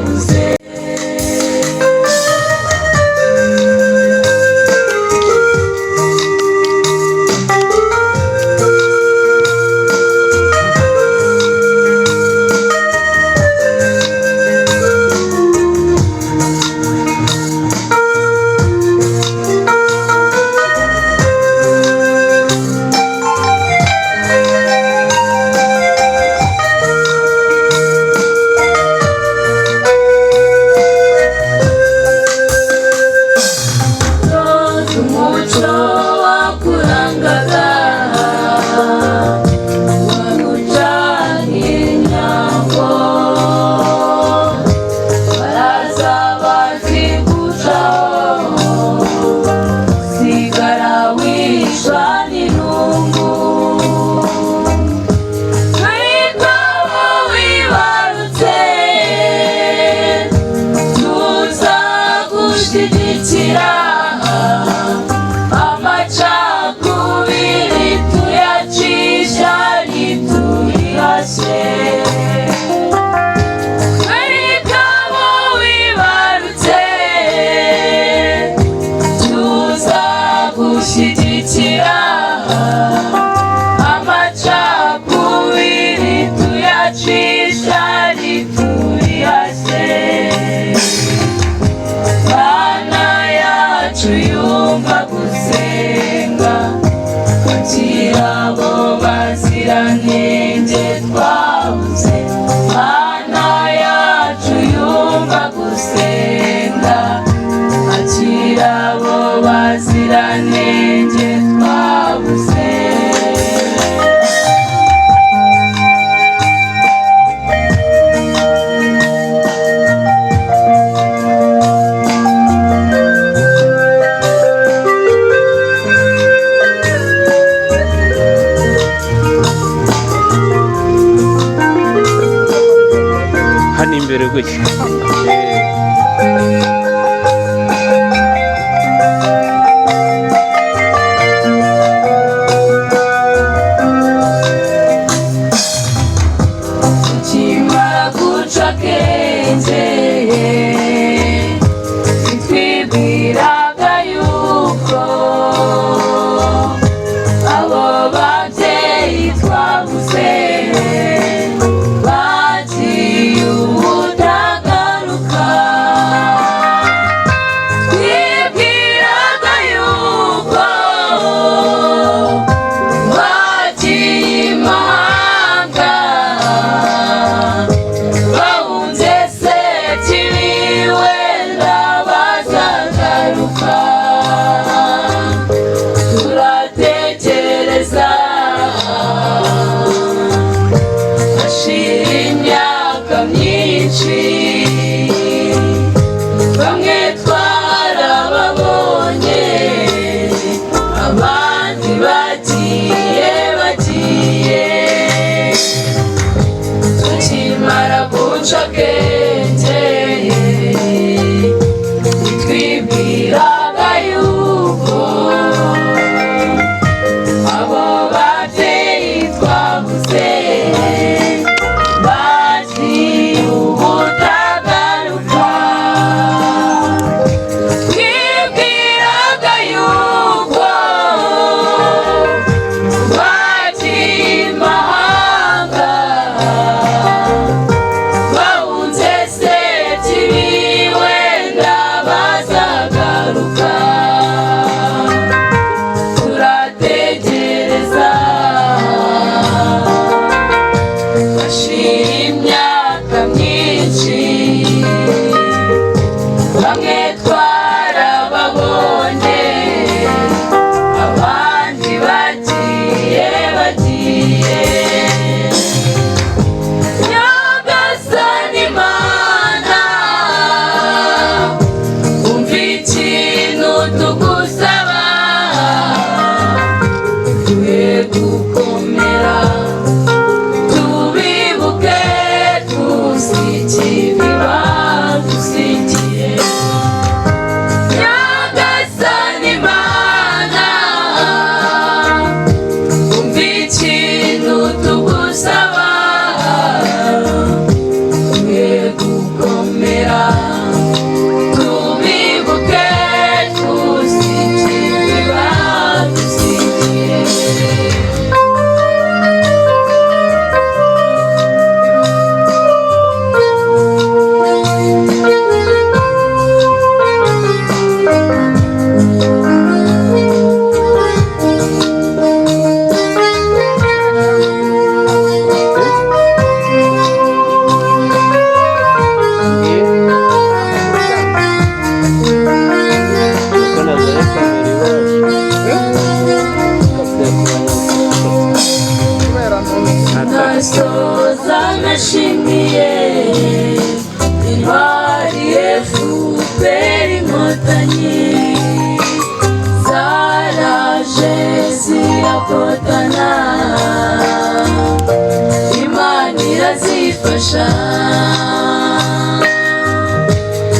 twabuze. hano imbere gutya. ngasoza nashimiye intwari FPR Inkotanyi zaraje zirakotana Imana irazifasha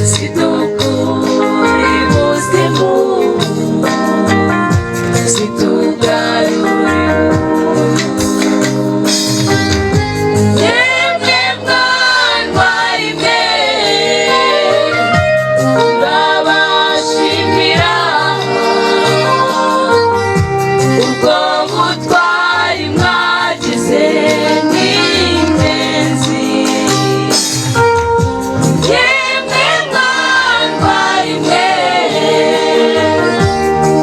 zidukura ibuzimu zitugarura yemwe mwantwari mwe turabashimira ubwo butwari mwagize n'ingenzi yemwe mwantwari mwe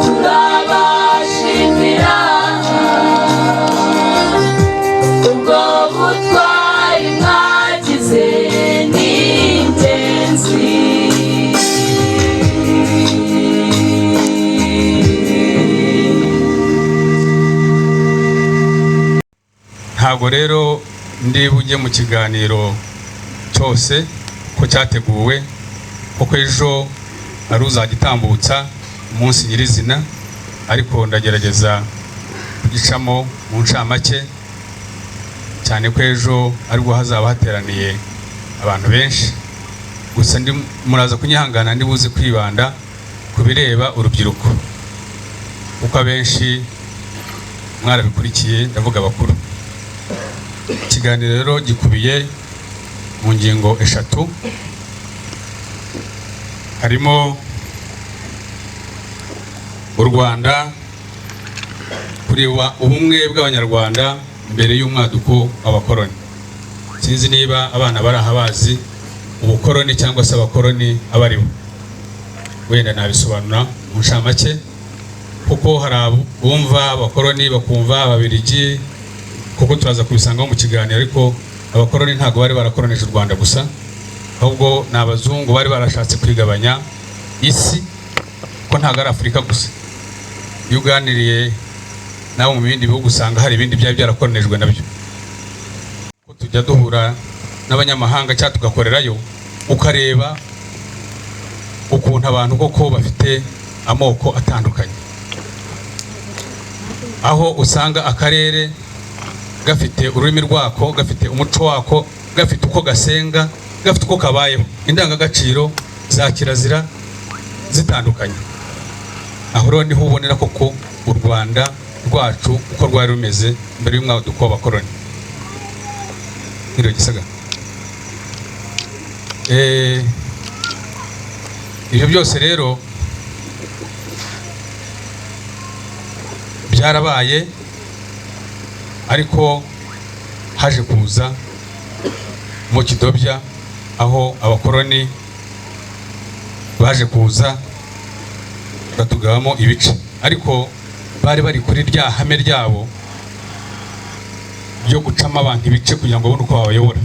turabashimira ubwo butwari mwagize n'ingenzi ntabwo rero ndi bujye mu kiganiro cyose ko cyateguwe kuko ejo ari uzagitambutsa umunsi nyirizina ariko ndagerageza kugicamo mu ncamake cyane ko ejo aribwo hazaba hateraniye abantu benshi gusa muraza kunyihangana ndi buze kwibanda ku bireba urubyiruko kuko abenshi mwarabikurikiye ndavuga abakuru. Ikiganiro rero gikubiye mu ngingo eshatu harimo u Rwanda kureba ubumwe bw'abanyarwanda mbere y'umwaduko w'abakoroni. Sinzi niba abana bari ahabazi ubukoroni cyangwa se abakoroni abaribo, wenda nabisobanura mu ncamake kuko hari abumva abakoroni bakumva ababiligi kuko turaza kubisanga mu kiganiro, ariko abakoroni ntago bari barakoronije u Rwanda gusa, ahubwo n'abazungu bari barashatse kwigabanya isi ko ntago ari Afurika gusa. Iyo uganiriye nawe mu bindi bihugu usanga hari ibindi byari byarakoronijwe nabyo. Ko tujya duhura n'abanyamahanga cyangwa tugakorerayo ukareba ukuntu abantu koko bafite amoko atandukanye, aho usanga akarere gafite ururimi rwako, gafite umuco wako, gafite uko gasenga, gafite uko kabayeho, indangagaciro za kirazira zitandukanye. Aho rero niho ubonera koko u Rwanda rwacu uko rwari rumeze mbere y'umwaduko w'abakoroni. Niro gisaga ibyo byose rero byarabaye, ariko haje kuza mu kidobya aho abakoroni baje kuza batugabamo ibice, ariko bari bari kuri rya hame ryabo byo gucamo abantu ibice kugira ngo babone uko babayobora.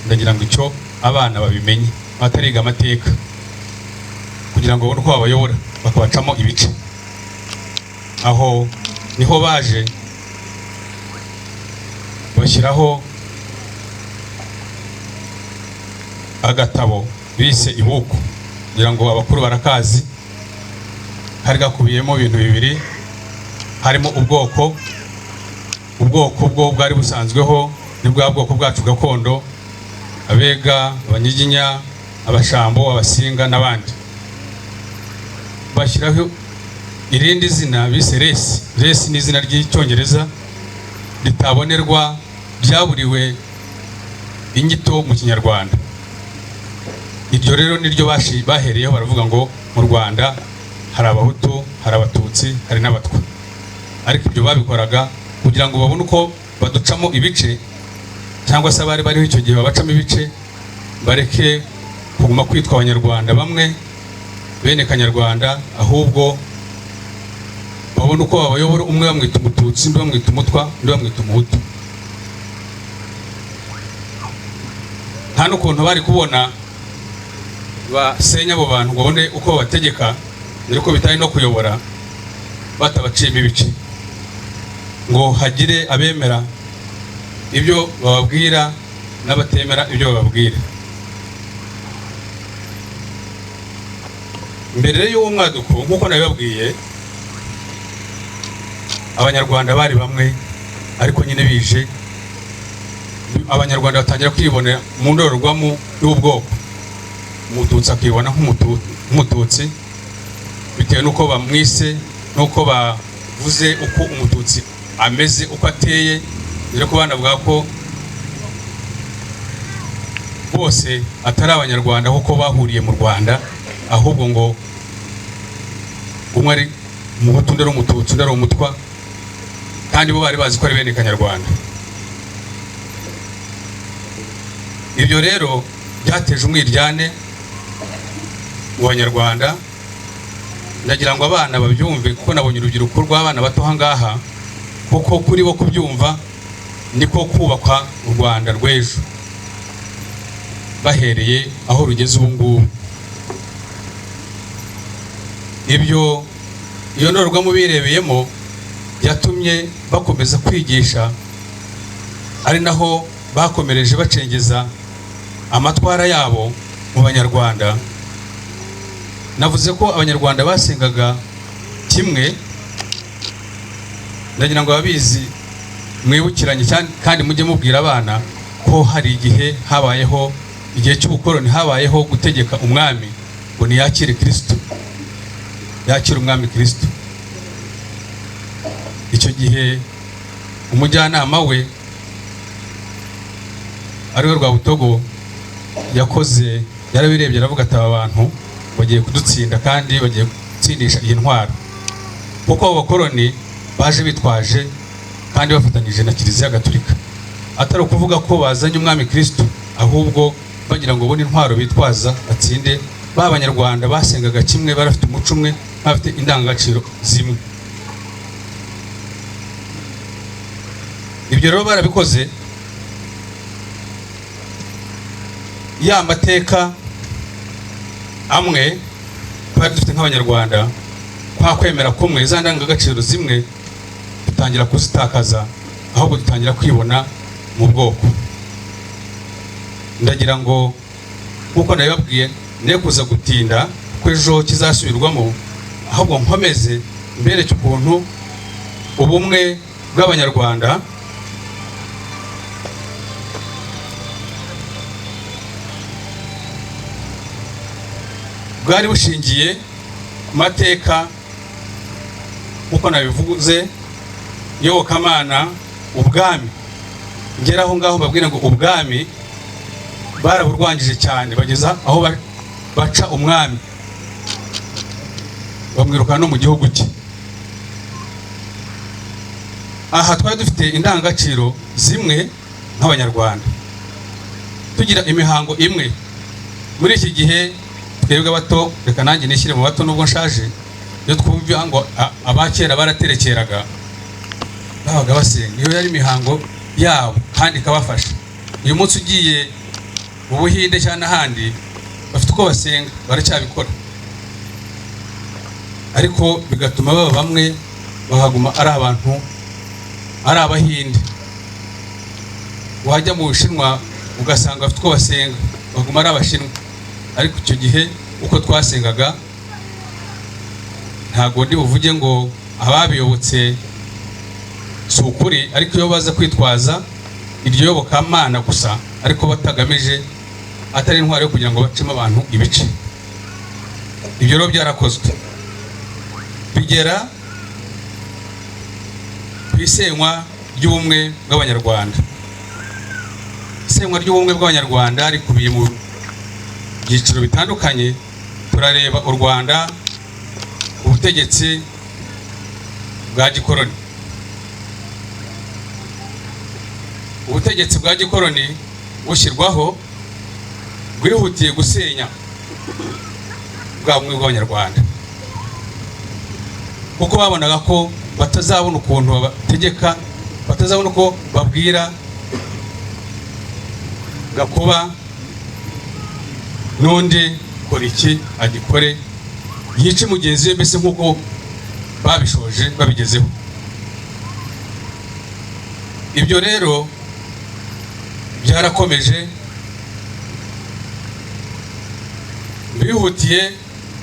Ndagira ngo icyo abana babimenye batariga amateka, kugira ngo babone uko babayobora bakabacamo ibice. Aho niho baje bashyiraho agatabo bise ibuku, kugira ngo abakuru barakazi. Hari gakubiyemo ibintu bibiri, harimo ubwoko bwo bwari busanzweho ni bwa bwoko bwacu gakondo, Abega, Abanyiginya, Abashambo, Abasinga n'abandi. Bashyiraho irindi zina bise resi. Resi ni izina ry'icyongereza ritabonerwa, byaburiwe inyito mu Kinyarwanda. Iryo rero niryo bahereyeho baravuga ngo mu Rwanda hari Abahutu, hari Abatutsi, hari n'Abatwa. Ariko ibyo babikoraga kugira ngo babone uko baducamo ibice, cyangwa se abari bariho icyo gihe babacamo ibice, bareke kuguma kwitwa Abanyarwanda bamwe bene Kanyarwanda, ahubwo babone uko babayobora, umwe bamwita Umututsi, undi bamwita Umutwa, undi bamwita Umuhutu. Nta n'ukuntu bari kubona basenya abo bantu ngo babone uko bategeka, ariko bitari no kuyobora batabaciyemo ibice ngo hagire abemera ibyo bababwira n'abatemera ibyo bababwira. Mbere y'uwo mwaduko nk'uko nabibabwiye, abanyarwanda bari bamwe, ariko nyine bije abanyarwanda batangira kwibonera mu ndorerwamo y'ubwoko. Umututsi akibona nk'umututsi bitewe n'uko bamwise, n'uko bavuze uko umututsi ameze, uko ateye, dore ko banavuga ko bose atari abanyarwanda kuko bahuriye mu Rwanda, ahubwo ngo umwe ari umuhutu undi ari umututsi undi ari umutwa, kandi bo bari bazi ko ari bene Kanyarwanda. Ibyo rero byateje umwiryane mu Banyarwanda. Ndagira ngo abana babyumve, kuko nabonye urubyiruko rw'abana bato hangaha, kuko kuri bo kubyumva niko kubakwa u Rwanda rw'ejo, bahereye aho rugeze ubu ngubu. Ibyo iyo ndorerwamo birebeyemo yatumye bakomeza kwigisha, ari naho bakomereje bacengeza amatwara yabo mu Banyarwanda. Navuze ko Abanyarwanda basengaga kimwe, ndagira ngo ababizi mwibukiranye kandi mujye mubwira abana ko hari igihe habayeho, igihe cy'ubukoroni habayeho gutegeka umwami ngo niyakire Kristo, yakire umwami Kristo. Icyo gihe umujyanama we ariwe Rwabutogo yakoze, yarabirebye aravuga ati aba bantu bagiye kudutsinda kandi bagiye gutsindisha iyi ntwaro, kuko abo bakoroni baje bitwaje kandi bafatanyije na Kiliziya Gatolika. Atari ukuvuga ko bazanye umwami Kristo, ahubwo bagira ngo bone intwaro bitwaza batsinde. Ba Banyarwanda basengaga kimwe, barafite umuco umwe, bafite indangagaciro zimwe. Ibyo rero barabikoze. Ya mateka amwe twari dufite nk'Abanyarwanda, kwa kwemera kumwe, za ndangagaciro zimwe dutangira kuzitakaza, ahubwo dutangira kwibona mu bwoko. Ndagira ngo kuko nabibabwiye ne kuza gutinda ko ejo kizasubirwamo, ahubwo nkomeze mbereke ukuntu ubumwe bw'Abanyarwanda bwari bushingiye ku mateka, uko nabivuze, iyobokamana, ubwami. Ngeraho ngaho babwira ngo ubwami baraburwangije cyane, bageza aho baca umwami, bamwirukana no mu gihugu cye. Aha twari dufite indangagaciro zimwe nk'Abanyarwanda, tugira imihango imwe. Muri iki gihe twebwe abato, reka nanjye nishyire mu bato nubwo nshaje, iyo twumva ngo abakera baraterekeraga, babaga basenga, iyo yari imihango yabo kandi ikabafasha. Uyu munsi ugiye mu Buhinde cyangwa n'ahandi, bafite uko basenga, baracyabikora, ariko bigatuma baba bamwe, bahaguma ari abantu, ari Abahinde. Wajya mu Bushinwa ugasanga bafite uko basenga, baguma ari Abashinwa. Ariko icyo gihe uko twasengaga, ntago ndi buvuge ngo ababiyobotse si ukuri, ariko iyo baza kwitwaza iryo yobokamana gusa, ariko batagamije, atari intwaro yo kugira ngo bacemo abantu ibice. Ibyo rero byarakozwe, bigera ku isenywa ry'ubumwe bw'Abanyarwanda. Isenywa ry'ubumwe bw'Abanyarwanda rikubiye mu byiciro bitandukanye. Turareba u Rwanda, ubutegetsi bwa gikoroni. Ubutegetsi bwa gikoroni bushyirwaho bwihutiye gusenya bwa bumwe bw'Abanyarwanda, kuko babonaga ko batazabona ukuntu bategeka, batazabona uko babwira Gakuba n'undi kora iki agikore, yice mugenzi we, mbese nk'uko babishoje babigezeho. Ibyo rero byarakomeje, bihutiye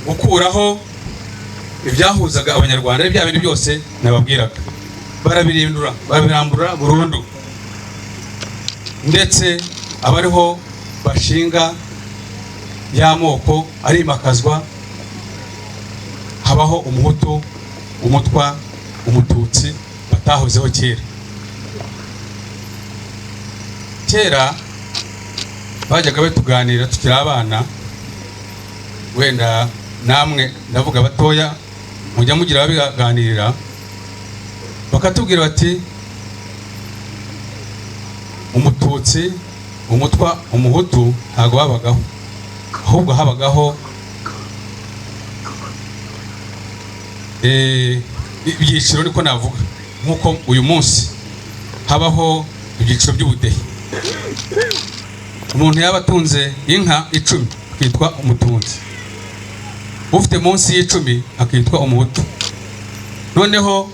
gukuraho ibyahuzaga abanyarwanda, bya bintu byose nababwiraga, barabirambura burundu, ndetse abariho bashinga y'amoko arimakazwa, habaho umuhutu, umutwa, umututsi batahozeho kera bajyaga batuganira tukiri abana, wenda namwe ndavuga batoya mujya mugira babiganirira, bakatubwira bati umututsi, umutwa, umuhutu ntago babagaho, ahubwo habagaho ibyiciro, niko navuga, nk'uko uyu munsi habaho ibyiciro by'ubudehe. Umuntu yaba atunze inka 10 akitwa umutunzi, ufite munsi y'10 akitwa umuhutu. Noneho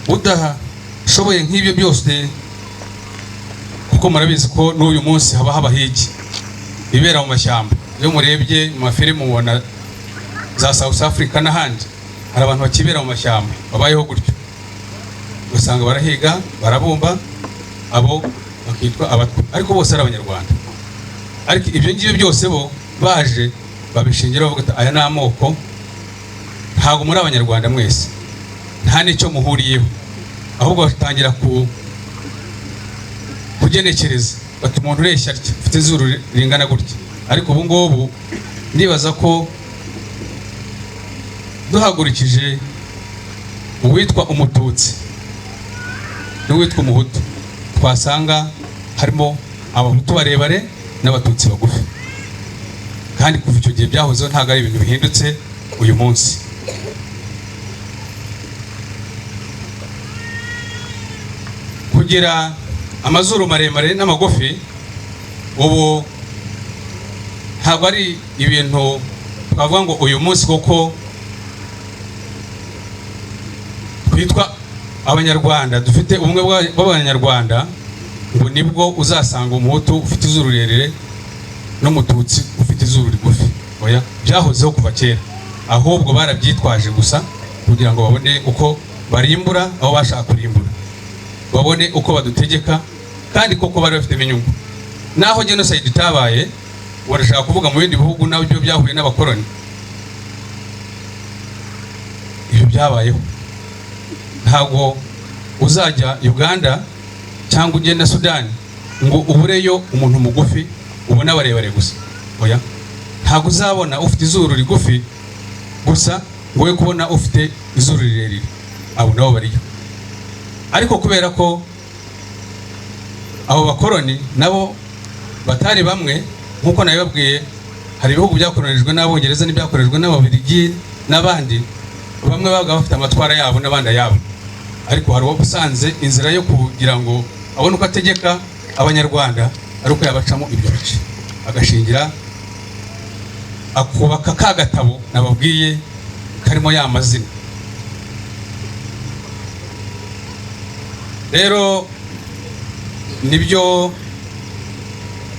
udashoboye nk'ibyo byose, kuko murabizi ko n'uyu munsi haba abahigi ibera mu mashyamba. Iyo murebye mu mafilime mubona za South Africa n'ahandi, hari abantu bakibera mu mashyamba babayeho gutyo, usanga barahiga, barabumba, abo bakitwa abatwa, ariko bose ari abanyarwanda. Ariko ibyo ngibyo byose bo baje babishingira bavuga aya ni amoko, ntabwo muri abanyarwanda mwese, nta n'icyo muhuriyeho, ahubwo batangira kugenekereza, bati umuntu ureshya atya, ufite izuru ringana gutya. Ariko ubu ngubu ndibaza ko duhagurikije uwitwa umututsi n'uwitwa umuhutu, twasanga harimo abahutu barebare n'abatutsi bagufi, kandi kuva icyo gihe byahozeho, ntabwo ari ibintu bihindutse uyu munsi. Kugira amazuru maremare n'amagufi ubu ntabwo ari ibintu twavuga ngo uyu munsi kuko twitwa abanyarwanda, dufite ubumwe bw'abanyarwanda, ngo nibwo uzasanga umuhutu ufite izuru rirerire n'umututsi ufite izuru rigufi. Oya, byahozeho kuva kera, ahubwo barabyitwaje gusa kugira ngo babone uko barimbura aho bashaka kurimbura, babone uko badutegeka, kandi koko bari bafite inyungu. Naho genocide itabaye, warashaka kuvuga mu bindi bihugu nabyo byahuye n'abakoloni, ibyo byabayeho. Ntabwo uzajya Uganda cyangwa ugenda Sudani ngo ubureyo umuntu mugufi ubona barebare gusa. Oya, ntabwo uzabona ufite izuru rigufi gusa ngo we kubona ufite izuru rirerire, abo nabo bariyo. Ariko kubera ko abo bakoloni nabo batari bamwe, nkuko nabibabwiye, hari ibihugu byakolonijwe n'Abongereza n'ibyakorejwe n'Ababiligi n'abandi, bamwe babaga bafite amatwara yabo n'abandi ayabo. Ariko hari uwo usanze inzira yo kugira ngo abone uko ategeka abanyarwanda ari uko yabacamo ibyo bice, agashingira akubaka ka gatabo nababwiye karimo ya mazina. Rero nibyo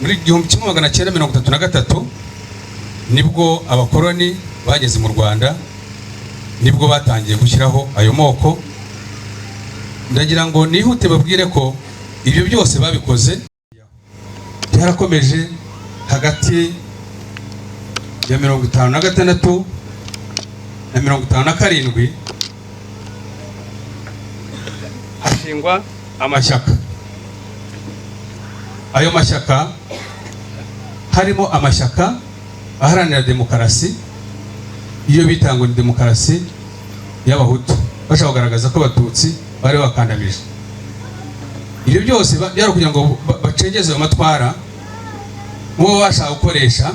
muri 1933 nibwo abakoloni bageze mu Rwanda, nibwo batangiye gushyiraho ayo moko. Ndagira ngo nihute babwire ko ibyo byose babikoze byarakomeje hagati ya 56 na 57 hashingwa amashyaka. Ayo mashyaka harimo amashyaka aharanira demokarasi, iyo bitangwa ni demokarasi y'abahutu, bashaka kugaragaza ko abatutsi bari bakandamije. Ibyo byose byari kugira ngo bacengeze ayo matwara, uwo bashaka gukoresha,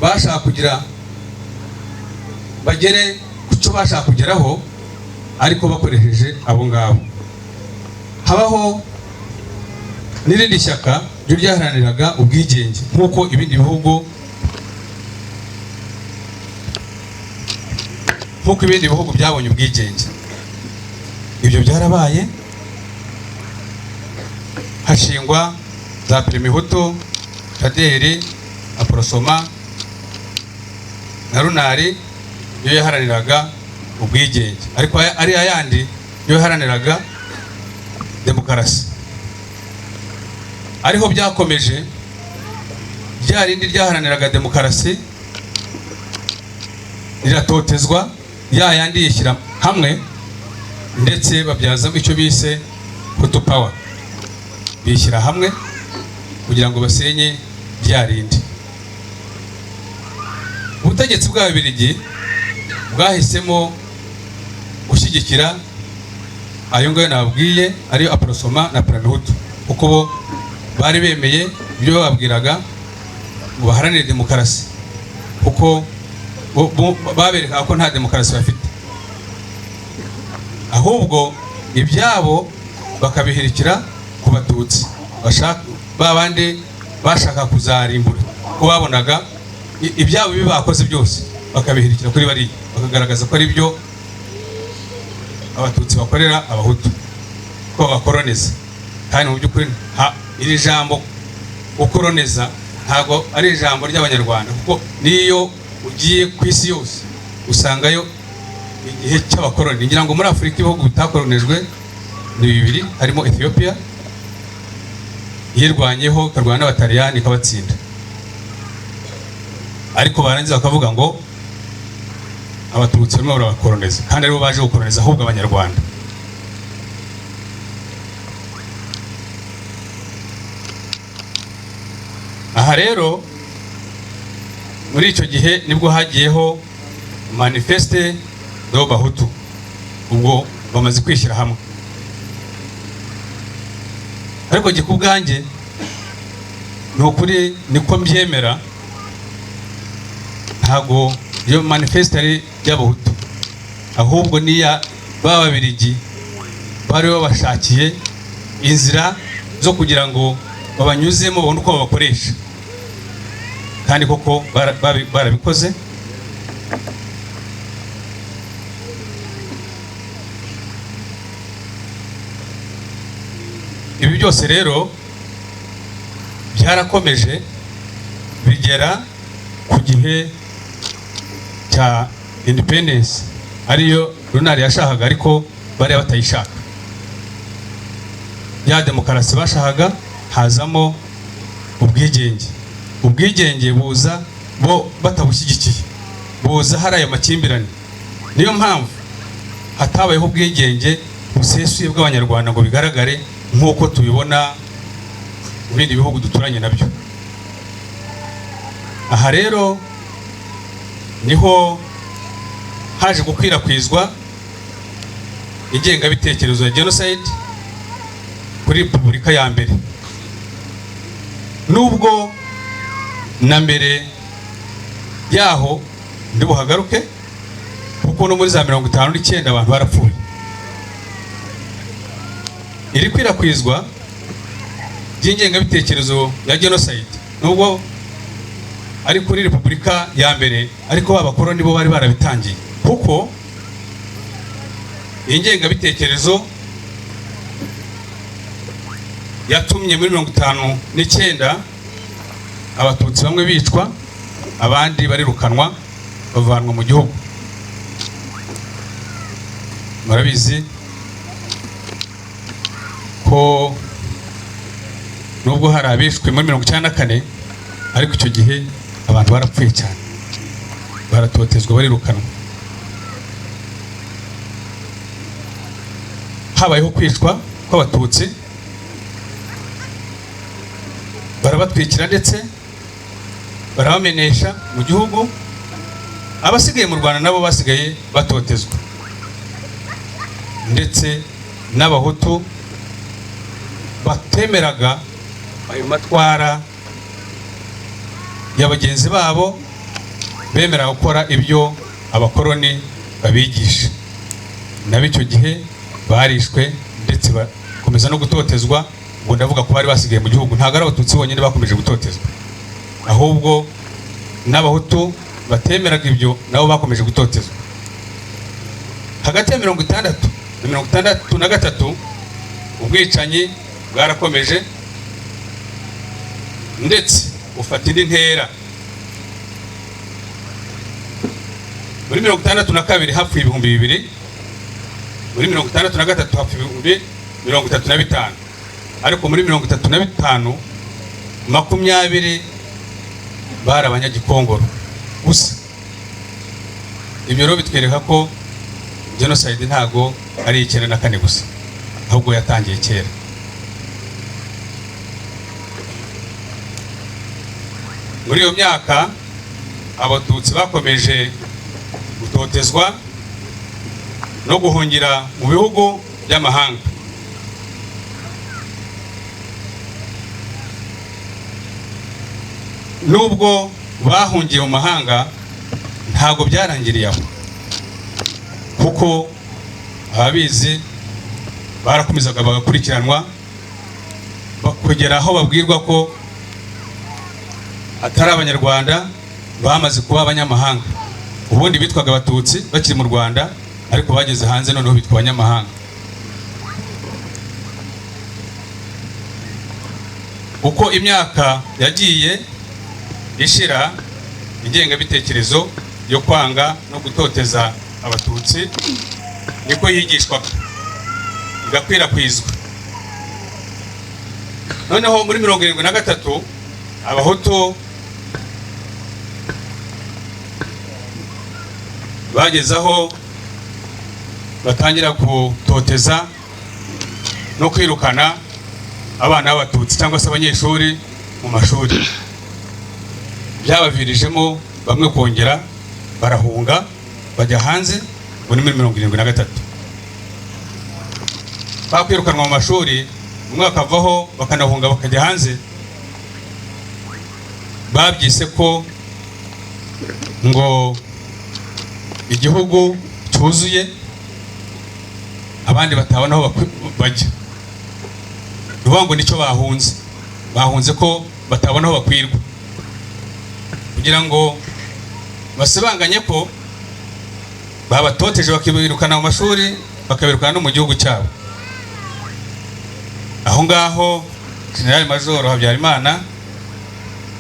bashaka kugira bagere ku cyo bashaka kugeraho, ariko bakoresheje abo ngabo. Habaho n'irindi shyaka ryo ryaharaniraga ubwigenge, nk'uko ibindi bihugu byabonye ubwigenge. Ibyo byarabaye, hashingwa za Perimihutu, Taderi, Aporosoma na Runari yo yaharaniraga ubwigenge, ariko ari ayandi yo yaharaniraga demokarasi. Ariho byakomeje rya rindi ryaharaniraga demokarasi riratotezwa, ya yandi yishyira hamwe ndetse babyazamo icyo bise Hutu power, bishyira hamwe kugira ngo basenye rya rindi. Ubutegetsi bw'Ababiligi bwahisemo gushyigikira ayo ngayo nababwiye ariyo Aporosoma na Perimihutu, kuko bo bari bemeye ibyo bababwiraga ngo baharanire demokarasi, kuko babereka ko nta demokarasi bafite, ahubwo ibyabo bakabihirikira ku Batutsi babandi bashaka kuzarimbura, ko babonaga ibyabo bibakoze byose bakabihirikira kuri bari, bakagaragaza ko ari byo Abatutsi bakorera Abahutu, ko bakoroniza. Kandi mu by'ukuri iri jambo gukoroniza ntabwo ari ijambo ry'Abanyarwanda, kuko niyo ugiye ku isi yose usangayo igihe cy'abakoroni. Ngira ngo muri Afurika ibihugu bitakoronijwe ni bibiri, harimo Ethiopia yirwanyeho ikarwana n'Abataliyani ikabatsinda, ariko barangiza bakavuga ngo Abatutsi barimo barabakoroniza, kandi aribo baje gukoroniza ahubwo Abanyarwanda. Aha rero muri icyo gihe nibwo hagiyeho Manifeste do Bahutu, ubwo bamaze kwishyira hamwe. Ariko jye ku bwanjye ni ukuri niko mbyemera, ntago iyo manifeste ari y'Abahutu, ahubwo niya b'Ababiligi bari babashakiye inzira zo kugira ngo babanyuzemo babone uko babakoresha, kandi koko barabikoze. Ibi byose rero byarakomeje bigera ku gihe cya independence, ariyo Runari yashakaga ariko bari batayishaka. Ya demokarasi bashakaga hazamo ubwigenge. Ubwigenge buza bo batabushyigikiye, buza hari ayo makimbirane. Niyo mpamvu hatabayeho ubwigenge busesuye bw'Abanyarwanda ngo bigaragare nk'uko tubibona mu bindi bihugu duturanye nabyo. Aha rero niho haje gukwirakwizwa ingengabitekerezo ya genocide kuri Repubulika ya mbere, nubwo na mbere yaho ndi buhagaruke, kuko no muri za 59 abantu barapfuye. Iri kwirakwizwa ry'ingengabitekerezo ya genocide nubwo ari kuri Repubulika ya mbere, ariko abakoroni bo bari barabitangiye, kuko ingengabitekerezo yatumye muri 59 Abatutsi bamwe bicwa, abandi barirukanwa bavanwa mu gihugu. Murabizi ko nubwo hari abishwe muri 94, ariko icyo gihe abantu barapfuye cyane, baratotezwa, barirukanwa. Habayeho kwicwa kw'Abatutsi, barabatwikira ndetse barabamenesha mu gihugu. Abasigaye mu Rwanda nabo basigaye batotezwa, ndetse n'Abahutu batemeraga ayo matwara ya bagenzi babo, bemera gukora ibyo abakoroni babigisha. Nabo icyo gihe barishwe ndetse bakomeza no gutotezwa. Ngo ndavuga ko bari basigaye mu gihugu, ntabwo ari Abatutsi bonyine bakomeje gutotezwa, ahubwo n'Abahutu batemeraga ibyo nabo bakomeje gutotezwa. Hagati ya 60 na 63 ubwicanyi bwarakomeje, ndetse ufata indi ntera. Muri 62 hapfuye 2000, muri 63 hapfuye 35, ariko muri 35 20 bari abanyagikongoro gusa. Ibyo rero bitwereka ko genocide ntago ari 94 gusa, ahubwo yatangiye kera. Muri iyo myaka abatutsi bakomeje gutotezwa no guhungira mu bihugu by'amahanga. Nubwo bahungiye mu mahanga ntago byarangiriye aho, kuko ababizi barakomezaga bagakurikiranwa kugera aho babwirwa ko atari abanyarwanda, bamaze kuba abanyamahanga. Ubundi bitwaga abatutsi bakiri mu Rwanda, ariko bageze hanze noneho bitwa abanyamahanga. Uko imyaka yagiye ishira, ingengabitekerezo yo kwanga no gutoteza abatutsi niko yigishwa igakwirakwizwa. Noneho muri 73 abahutu bagezaho batangira gutoteza no kwirukana abana b'abatutsi cyangwa se abanyeshuri mu mashuri. Byabavirijemo bamwe kongera barahunga bajya hanze. Muri 73 bakwirukanwa mu mashuri, umwe akavaho bakanahunga bakajya hanze. Babyise ko ngo igihugu cyuzuye, abandi batabona aho bajya. Ruvuga ngo nicyo bahunze ko batabona aho bakwirwa, kugira ngo basibanganye ko babatoteje bakibirukana mu mashuri, bakabirukana no mu gihugu cyabo. Aho ngaho General Major Habyarimana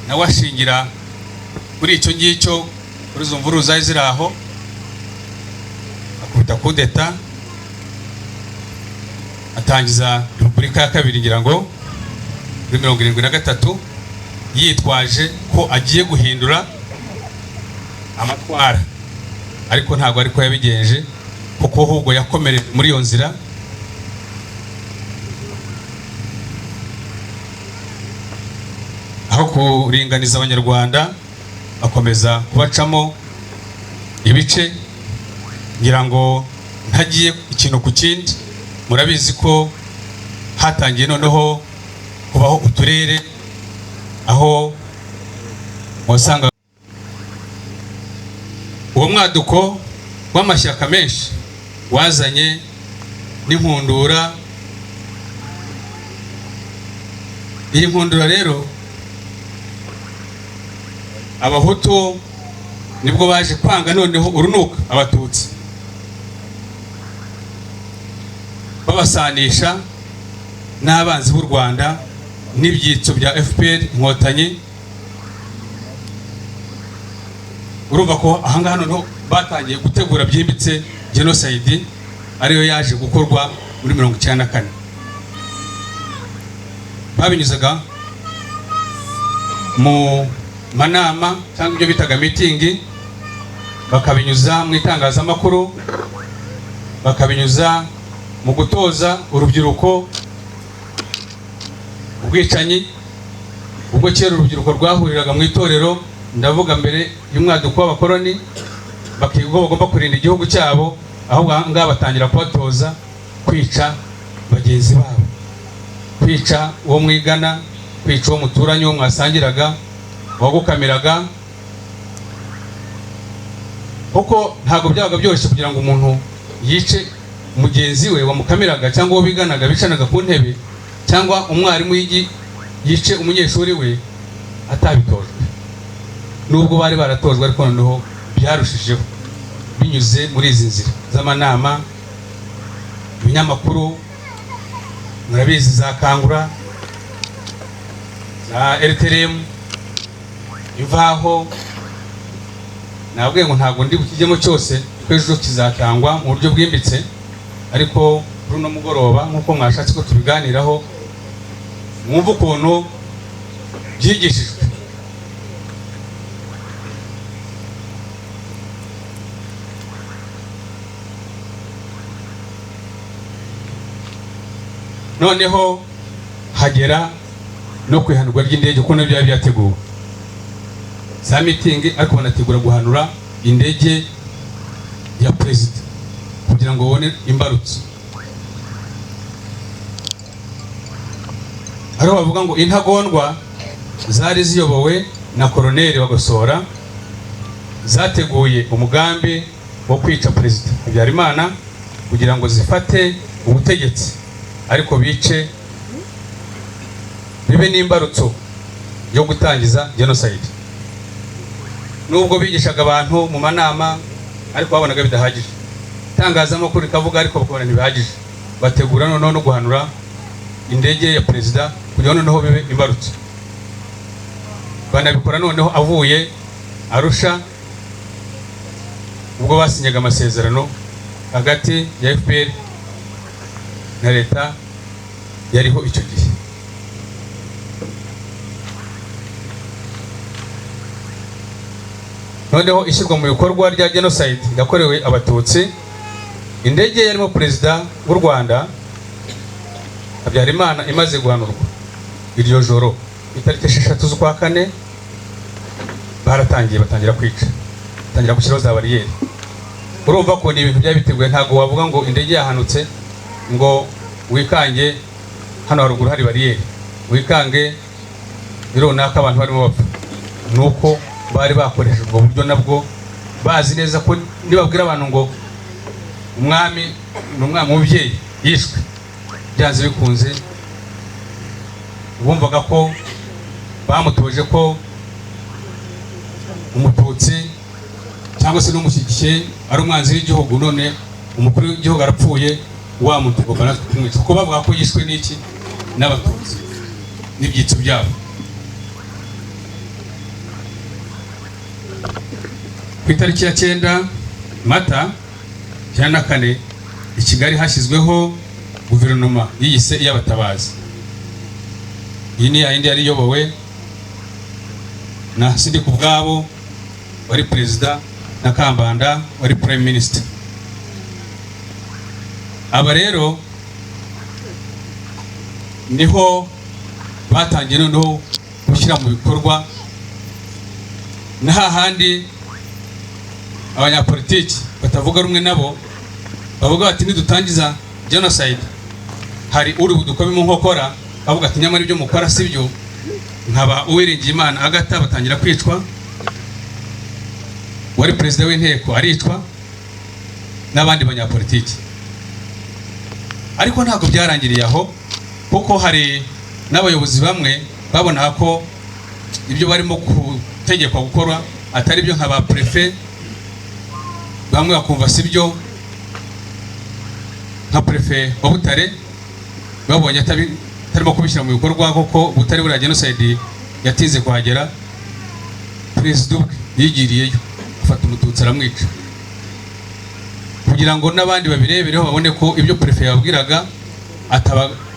nawe ashingira kuri icyo ngicyo, kuri izo mvururu zari ziri aho, akubita kudeta, atangiza Repubulika ya kabiri, ngira ngo muri 73, yitwaje ko agiye guhindura amatwara. Ariko ntabwo ariko yabigenje, kuko ahubwo yakomereje muri iyo nzira. Aho kuringaniza abanyarwanda akomeza kubacamo ibice. Ngira ngo ntagiye ikintu ku kindi, murabizi ko hatangiye noneho kubaho uturere, aho wasanga uwo mwaduko w'amashyaka menshi wazanye n'impundura. Iyi mpundura rero abahutu nibwo baje kwanga noneho urunuka abatutsi, babasanisha n'abanzi b'u Rwanda n'ibyitso bya FPR Inkotanyi. Urumva ko ahangaha noneho batangiye gutegura byimbitse genocide, ariyo yaje gukorwa muri 94. Babinyuzaga mu manama cyangwa ibyo bitaga meeting, bakabinyuza mu itangazamakuru, bakabinyuza mu gutoza urubyiruko ubwicanyi. Ubwo kera urubyiruko rwahuriraga mu itorero, ndavuga mbere y'umwaduko w'abakoloni, bakiga ko bagomba kurinda igihugu cyabo, aho ngaha batangira kubatoza kwica bagenzi babo, kwica uwo mwigana, kwica uwo muturanye, uwo mwasangiraga, wagukamiraga. Kuko ntabwo byabaga byoroshye kugira ngo umuntu yice mugenzi we wamukamiraga, cyangwa uwo biganaga bicanaga ku ntebe, cyangwa umwarimu yice umunyeshuri we atabitojwe. Nubwo bari baratojwe, ariko noneho byarushijeho binyuze muri izi nzira z'amanama, ibinyamakuru murabizi, za Kangura, za RTRM imvaho nabwiye ngo ntabwo ndi bukijyemo cyose ejo kizatangwa mu buryo bwimbitse, ariko kuri uno mugoroba nk'uko mwashatse ko tubiganiraho mwumva ukuntu byigishijwe. Noneho hagera no kwihanurwa ry'indege uko nabyo byari byateguwe za mitingi, ariko banategura guhanura indege ya perezida kugira ngo babone imbarutso. Ariho bavuga ngo intagondwa zari ziyobowe na Koloneli Bagosora zateguye umugambi wo kwica Perezida Habyarimana kugira ngo zifate ubutegetsi, ariko bice bibe n'imbarutso yo gutangiza genocide. Nubwo bigishaga abantu mu manama, ariko babonaga bidahagije. Itangazamakuru rikavuga, ariko bakabona ntibihagije. Bategura noneho no guhanura indege ya perezida kugira noneho bibe imbarutso. Banabikora noneho avuye Arusha, ubwo basinyaga amasezerano hagati ya FPR na leta yariho icyo gihe. Noneho ishyirwa mu bikorwa rya genocide yakorewe abatutsi, indege yarimo perezida w'u Rwanda Habyarimana imaze guhanurwa, iryo joro itariki 6 z'ukwa kane batangira kwica, batangira gushyiraho za bariyeri. Urumva ko ni ibintu byabiteguye, ntago wavuga ngo indege yahanutse ngo wikange hano haruguru hari bariyeri, wikange birunaka abantu barimo bapfa. Nuko bari bakoresheje ubwo buryo, nabwo bazi neza ko nibabwira abantu ngo umwami n'umwami w'umubyeyi yishwe, byanze bikunze bumvaga ko bamutoje ko umututsi cyangwa se n'umushyigikiye ari umwanzi w'igihugu, none umukuru w'igihugu arapfuye, wa muntu ugomba kumwica. Kuko bavuga ko yishwe n'iki n'abatutsi n'ibyitso byabo. Ku itariki ya 9 Mata 94 i Kigali hashyizweho guverinoma yiyise iy'abatabazi. Iyi ni yindi yari iyobowe na Sindikubwabo wari perezida na Kambanda wari prime minister. Aba rero niho batangiye noneho gushyira mu bikorwa, na hahandi abanyapolitiki batavuga rumwe nabo bavuga bati nidutangiza genocide hari uri budukome mu nkokora, bavuga ati nyamara ibyo mukora sibyo, nkaba Uwiringiye Imana Agatha batangira kwicwa, wari perezida w'inteko aricwa, n'abandi banyapolitiki. Ariko ntabwo byarangiriye aho, kuko hari n'abayobozi bamwe babona ko ibyo barimo gutegekwa gukora atari byo, nk'aba prefet bamwe bakumva sibyo, nka prefet wa Butare babonye atarimo kubishyira mu bikorwa, kuko Butare buriya genocide yatinze kuhagera. Perezida ubwe yigiriyeyo afata umututsi aramwica, kugira ngo n'abandi babirebereho babone ko ibyo prefet yabwiraga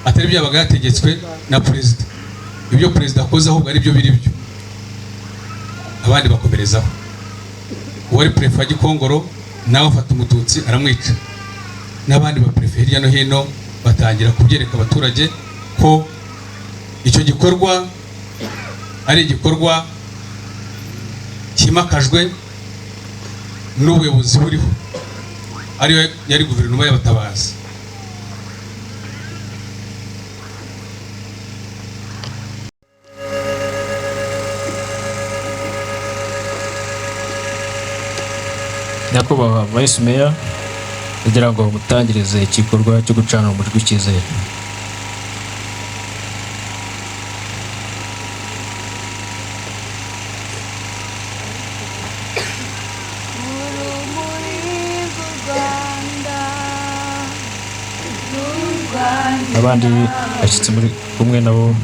atari byo yabaga yategetswe na perezida, ibyo perezida akoze ahubwo ari byo biri byo. Abandi bakomerezaho, uwari prefet wa Gikongoro nawe afata umututsi aramwica, n'abandi ba prefet hirya no hino batangira kubyereka abaturage ko icyo gikorwa ari igikorwa kimakajwe n'ubuyobozi buriho, ariyo yari guverinoma y'abatabazi. Nyakubahwa Vice Mayor, kugira ngo mutangirize igikorwa cyo gucana urumuri rw'icyizere. abandi bashyitsi muri kumwe nabo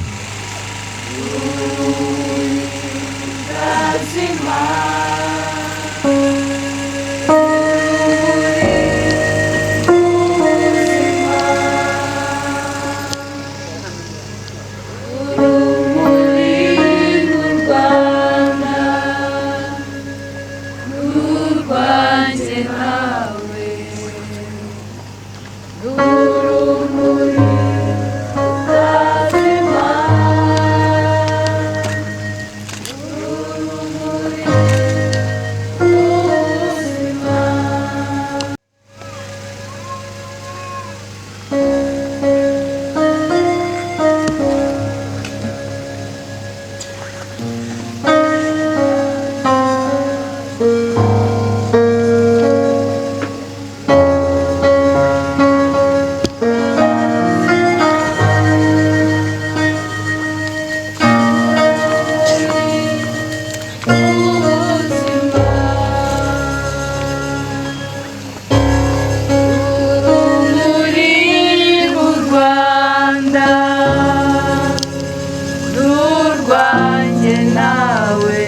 rwanjye nawe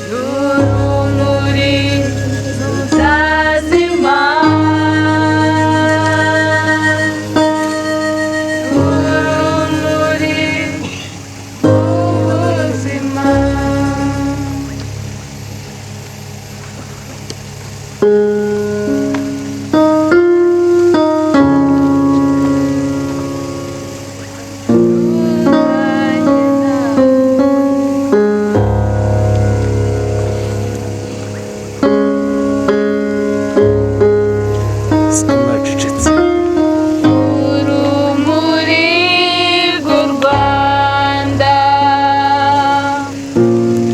n'urumuri rutazima n'urumuri rw'ubuzima. Sinacecetse. Urumuri rw'u Rwanda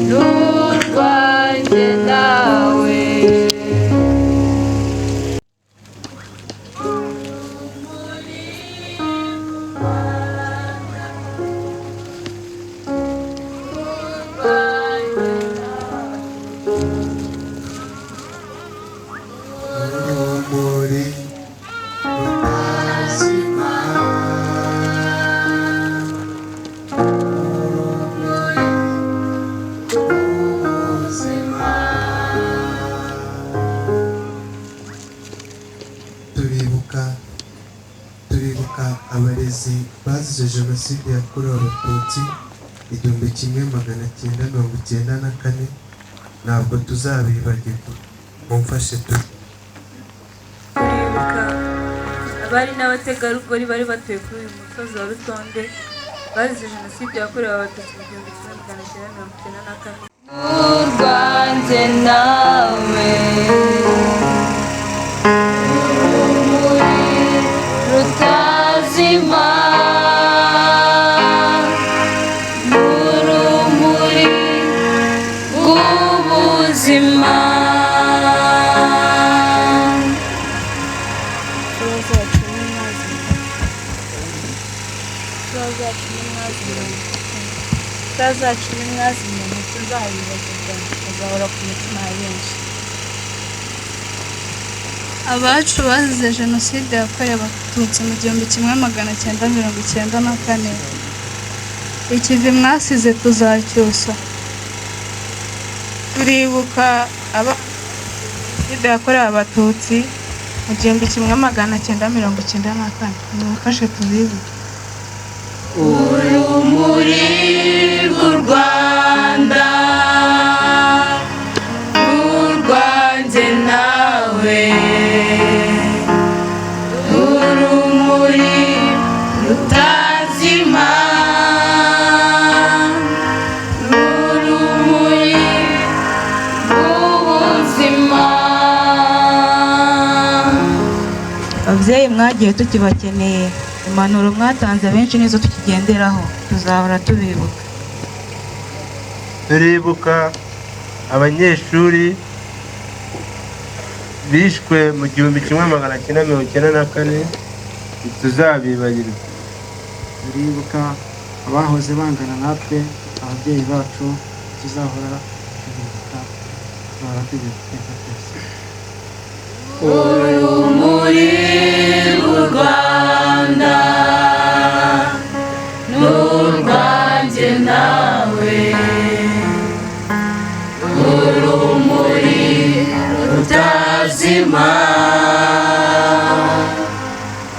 n'urwanjye nawe. urumuri rutazima urumuri rw'ubuzima. turibuka abarezi bazize jenoside yakorewe abatutsi 1994. ntabwo tuzabibagirwa. mumfashe Turibuka abari n'abategarugori bari batuye kuri uyu musozi wa Rutonde bazize jenoside yakorewe abatutsi mu 1994. Urwanjye nawe urumuri rutazima n'urumuri rw'ubuzima. Zazacu n'imwazimye tuzabibagirwa bazahora ku mitima ya benshi. Abacu bazize jenoside yakorewe abatutsi mu 1994. Ikivi mwasize tuzacyusa. Turibuka jenoside yakorewe abatutsi mu 1994. Nimufashe tubibuke. Urumuri rw'u Rwanda n'urwanjye nawe urumuri rutazima n'urumuri rw'ubuzima. Ababyeyi mwagiye tukibakeneye, impanuro mwatanze benshi nizo tukigenderaho, tuzahora tubibuka. turibuka abanyeshuri bishwe mu 1994. ntituzabibagirwa. turibuka abahoze bangana natwe, ababyeyi bacu, tuzahora tubibuka, tuzahora tubibuka twese. Urumuri rw'u Rwanda n'urwanjye nawe urumuri rutazima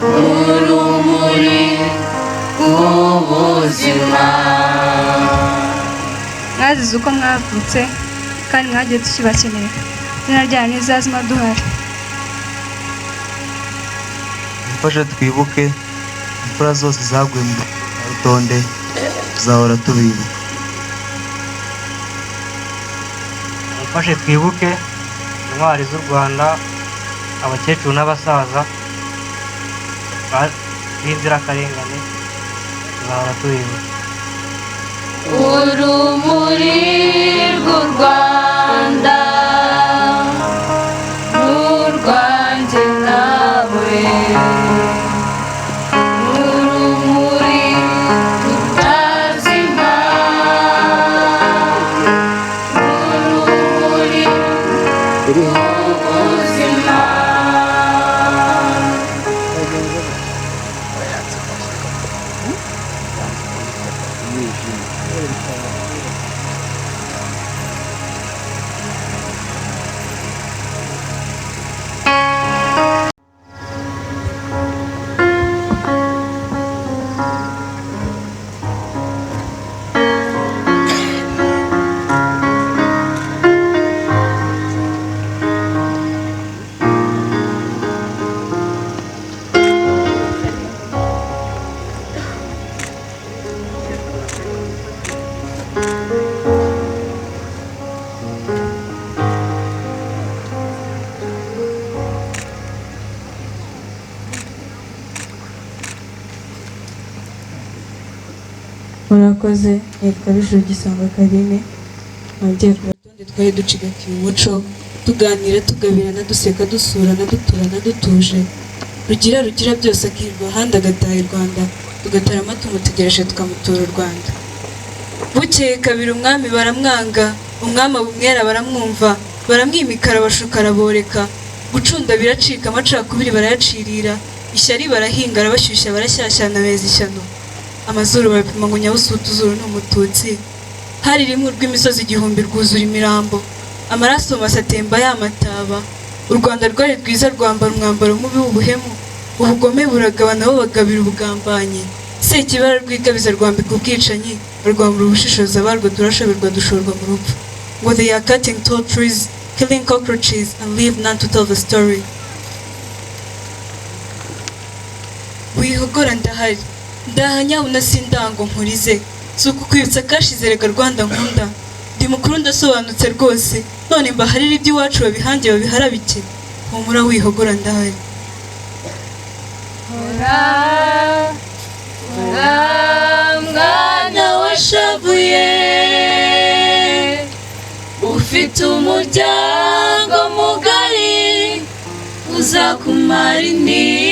urumuri rw'ubuzima. Mwazize uko mwavutse kandi mwagiye tukibakeneye. Izina ryanyu rizazima duhari. mufashe twibuke imfura zose zaguye mu Rutonde, tuzahora tubibuka. mufashe twibuke intwari z'u Rwanda, abakecuru n'abasaza b'inzirakarengane, tuzahora tubibuka. Urumuri rw'u Rwanda n'urwanjye nawe urumuri rutazima urumuri rw'ubuzima. murakoze. Nitwa Bijuru Gisonga Karine, nongeye ku rutonde twari ducigatiye umuco, tuganira tugabirana duseka dusurana duturana dutuje, rugira byose akirwa ahandi agataha i Rwanda, tugatarama tumutegereje tukamutura u Rwanda. Bukeye kabiri umwami baramwanga, umwami abumwera baramwumva, baramwimika arabashuka araboreka, gucunda biracika amacakubiri barayacirira, ishyari barahinga arabashyushya barashyashyana beza ishyano, amazuru barapima ngo nyabusutu uzuru ni umututsi. Hari rimwe rw'imisozi igihumbi rwuzura imirambo, amaraso masa atemba yamataba, u Rwanda rwari rwiza rwambara umwambaro mubi w'ubuhemu, ubugome buragabana bo bagabira ubugambanyi, Sekibara rwigabiza rwambika ubwicanyi, barwambura ubushishozi abarwo turashoberwa dushorwa mu rupfu, ngo they are cutting tall trees, killing cockroaches and leave none to tell the story. Wihogora ndahari, ndahanyabuna sindango nkurize, si ukukwibutsa kashize rega Rwanda nkunda, ndi mukuru ndasobanutse rwose, none mbaharira iby'iwacu babihange babiharabike, humura wihogora ndahari. Mwana washavuye, ufite umuryango mugari, uzakumara intimba.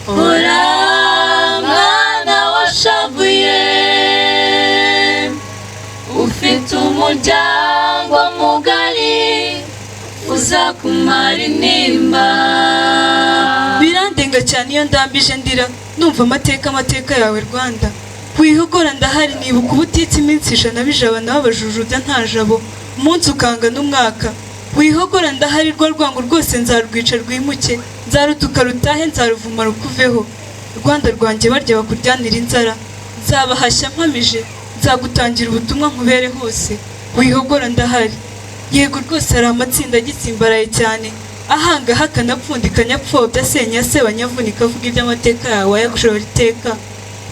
Hora mwana washavuye, ufite umuryango mugari, uzakumara intimba. Birandenga cyane iyo ndambije ndira, numva amateka yawe Rwanda. Wihogora ndahari, nibuka ubutitsa iminsi 100 bijabana babajujubya nta jabo, umunsi ukanga n'umwaka. Wihogora ndahari, rwa rwango rwose nzarwica rwimuke, nzarutuka rutahe nzaruvuma rukuveho. Rwanda rwanjye barya bakuryanira inzara, nzabahashya mpamije, nzagutangira ubutumwa nkubere hose. Wihogora ndahari. Yego rwose hari amatsinda agitsimbaraye cyane, ahanga hakanapfundikanya pfobya asenya asebanya avunika avuga iby'amateka yawe ayagushora iteka.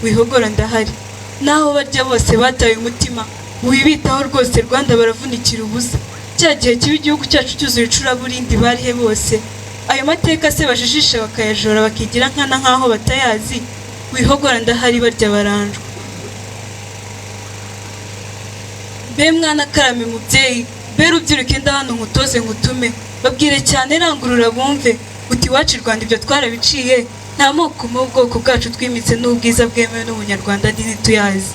Wihogora ndahari. Naho barya bose bataye umutima, wibitaho rwose Rwanda baravunikira ubusa. Cya gihe kiba igihugu cyacu cyuzuye icuraburindi barihe bose, ayo mateka se bajijisha bakayajora bakigira nkana nkaho batayazi. Wihogora ndahari barya baranjwe. Be mwana karame mubyeyi, be rubyiruke ndahano nkutoze nkutume, babwire cyane rangurura bumve, uti wacu Rwanda ibyo twarabiciye, nta moko mu bwoko bwacu twimitse n'ubwiza bwemewe n'ubunyarwanda ntituyazi.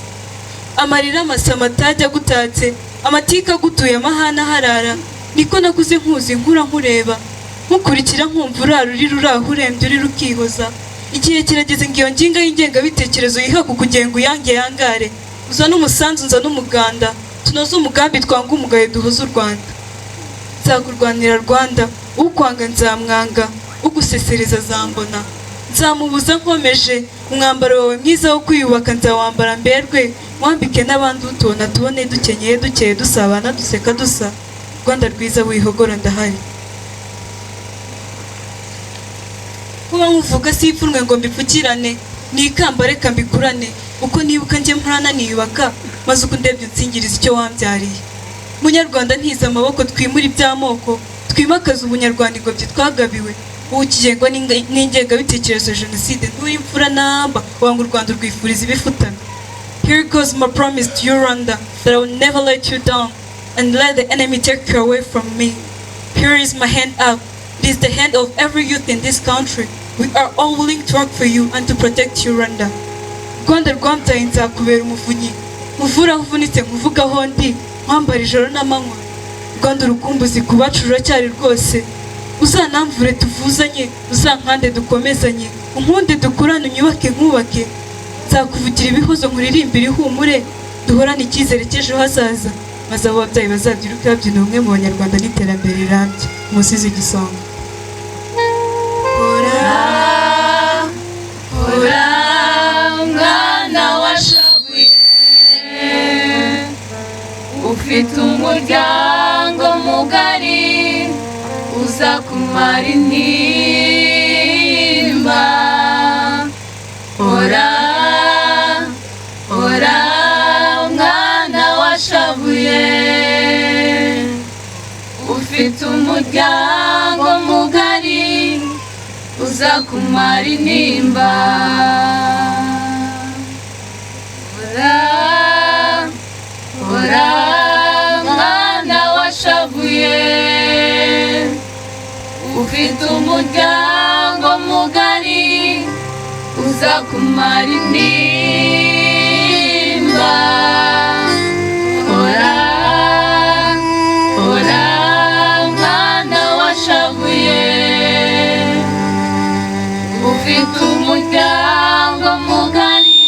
Amarira amasama atajya gutatse, amatika agutuye amahana harara, niko nakuze nkuzi nkura nkureba, nkukurikira nkumva urarurira uraho urembye uri rukihoza. Igihe kirageze ngo iyo nginga y'ingengabitekerezo yiha kukugenga uyange yangare, uzana umusanzu nzana umuganda, tunoze umugambi twanga umugayo duhuza u Rwanda. Nzakurwanira Rwanda, ukwanga nzamwanga, ugusesereza zambona, nzamubuza nkomeje, umwambaro wawe mwiza wo kwiyubaka nzawambara mberwe, mwambike n'abandi utubona tubone dukenyeye dukeye dusabana duseka dusa. Rwanda rwiza wihogora ndahari. Kuba nkuvuga sipfunwe ngo mbipfukirane, ni ikamba reka mbikurane, uko nibuka njye mprana niyubaka, maze uko ndebye unsingiriza icyo wambyariye. Munyarwanda ntiza amaboko twimura iby'amoko, twimakaza ubunyarwanda ingobyi twagabiwe, ubu kigengwa n'ingengabitekerezo ya jenoside nturi imfura namba, wanga u Rwanda rwifuriza ibifutana. Here goes my promise to you Rwanda, that I will never let you down and let the enemy take you away from me. Here is my hand up. It is the hand of every youth in this country. We are all willing to work for you and to protect you Rwanda. Rwanda rwambyaye nzakubera umuvunyi, muvura aho uvunitse nkuvuga aho ndi, nkwambara ijoro n'amanywa. Rwanda urukumbuzi ku bacu ruracyari rwose, uzanamvure tuvuzanye, uzankande dukomezanye, unkunde dukurane unyubake nkubake, nzakuvugira ibihozo nkuririmbire ihumure, duhorane icyizere cy'ejo hazaza, maze abo babyeyi bazabyiruke babyina ubumwe mu banyarwanda n'iterambere rirambye. Umusizi Gisonga. Hora mwana washavuye, ufite umuryango mugari uza kumara intimba. Hora mwana washavuye, ufite umuryango mugari uza kumara intimba. Hora mwana washavuye, ufite umuryango mugari uza kumara intimba. Hora mwana washavuye, ufite umuryango mugari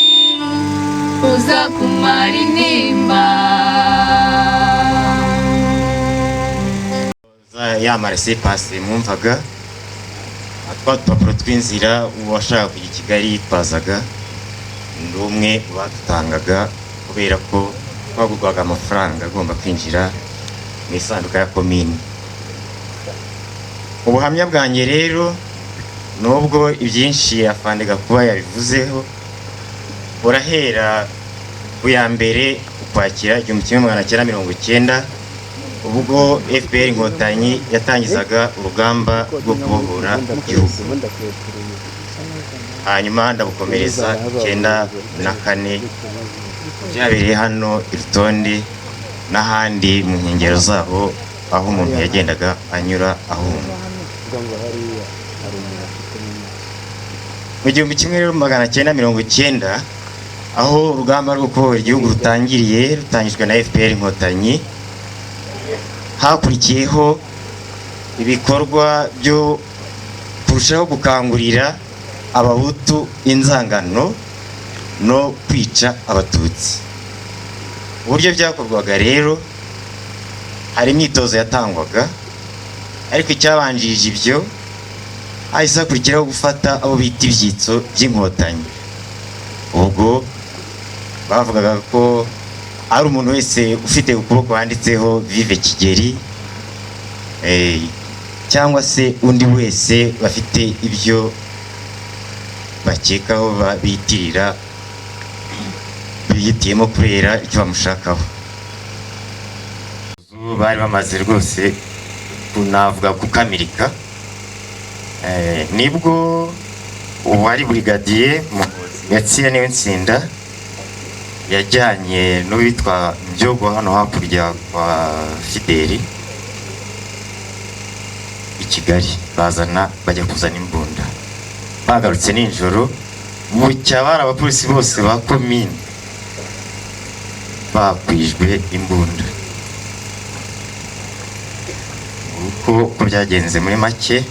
uza kumara intimba. Ya maresipasi mwumvaga twa dupapuro tw'inzira uwashaka kujya i Kigali yitwazaga, ni umwe badutangaga kubera ko twagurwaga amafaranga agomba kwinjira mu isanduka ya komini. Ubuhamya bwanjye rero nubwo ibyinshi afande Gakuba yabivuzeho, burahera ku ya mbere Ukwakira 1990 ubwo FPR Inkotanyi yatangizaga urugamba rwo kubohora igihugu. Hanyuma ndabukomereza 94 byabereye hano Irutonde n'ahandi mu nkengero zaho, aho umuntu yagendaga anyura ahunga. Mu 1990 aho urugamba rwo kubohora igihugu rutangijwe na FPR Inkotanyi, hakurikiyeho ibikorwa byo kurushaho gukangurira abahutu inzangano no kwica abatutsi. Uburyo byakorwaga rero, hari imyitozo yatangwaga, ariko icyabanjirije ibyo hahise hakurikiraho gufata abo bita ibyitso by'inkotanyi. Ubwo bavugaga ko ari umuntu wese ufite ukuboko wanditseho Vive Kigeli, cyangwa se undi wese bafite ibyo bakekaho bitirira biyitiyemo kubera icyo bamushakaho. Bari bamaze rwose kunavuga kukamirika, nibwo uwari brigadier Gatsiya niwe Nsinda yajyanye n'uwitwa Mbyogo hano hakurya kwa Fideli i Kigali, bajya kuzana imbunda. Bagarutse nijoro, bucya bari abapolisi bose ba komine bakwijwe imbunda. Uko byagenze muri make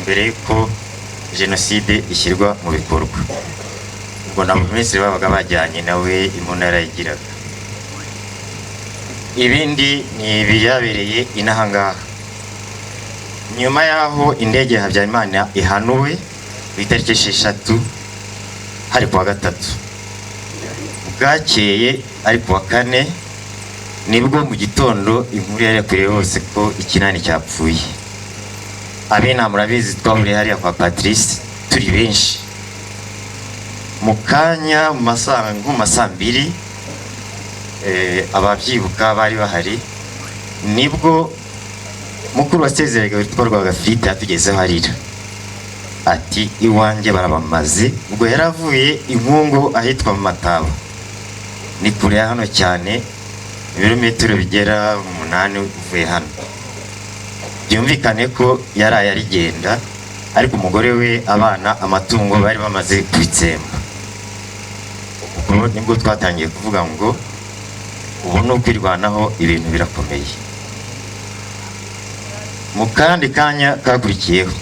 mbere yuko jenoside ishyirwa mu bikorwa. Ubwo na buri wese babaga bajyanye nawe imbunda yarayigiraga. Ibindi ni ibyabereye inahangaha. Nyuma yaho indege ya Habyarimana ihanuwe ku itariki 6 hari kuwa gatatu, bwakeye ari kuwa 4 nibwo mu gitondo inkuru yari yakuriye hose ko ikinani cyapfuye. Abena murabizi twahuriye hariya kwa Patrice turi benshi. Mu kanya mu masaha 2 ababyibuka bari bahari, nibwo mukuru wasezeraga witwa Rwagafirita yatugezeho arira ati iwanjye barabamaze. Ubwo yaravuye Inkungu ahitwa mu Mataba, ni kure hano cyane, ibirometero bigera 8 uvuye hano. Byumvikane ko yaraye arigenda, ariko umugore we, abana, amatungo bari bamaze kubitsemba. Ubwo nibwo twatangiye kuvuga ngo ubu no kwirwanaho ibintu birakomeye. mu kandi kanya kakurikiyeho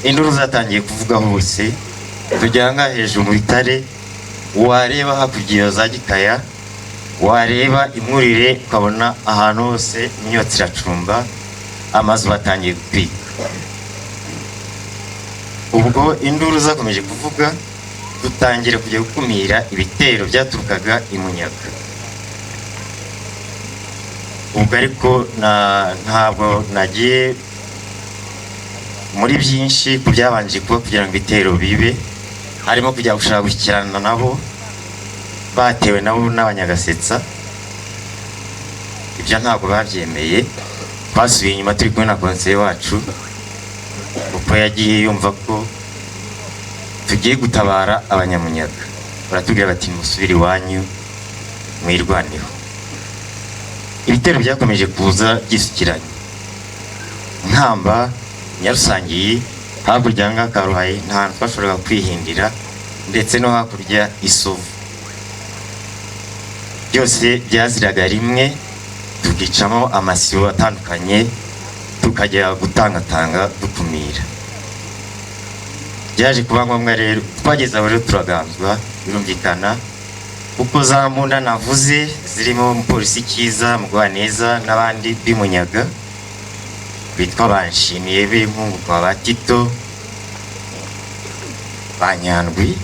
induru zatangiye kuvuga hose, tujyanga hejuru mu bitare, wareba hakurya za Gikaya, wareba imwurire ukabona ahantu hose imyotsi iracumba, amazu batangiye gutwika. Ubwo induru zakomeje kuvuga, dutangira kujya gukumira ibitero byaturukaga i Munyaga. Ubwo ariko ntabwo nagiye muri byinshi ku byabanje kuba kugira ngo ibitero bibe, harimo kujya gushaka gushyikirana nabo, batewe nabo n'Abanyagasetsa. Ibyo ntabwo babyemeye, basubiye inyuma turi kumwe na konseye wacu, kuko yagiye yumva ko tugiye gutabara Abanyamunyaga. Baratubwira bati musubire iwanyu mwirwaneho. Ibitero byakomeje kuza byisukiranye, Nkamba, Nyarusangiye, hakurya nga Karuhaye nta hantu twashoboraga kwihindira, ndetse no hakurya Isovu. Byose byaziraga rimwe, tukicamo amasibo atandukanye, tukajya gutangatanga dukumira. Byaje kuba ngombwa rero twageze aho turaganzwa, birumvikana uko za mbunda navuze zirimo umupolisi Kiza, Mugwaneza n'abandi b'Imunyaga bitwa Banshimiye b'inkungu kwa Batito, Banyandwi,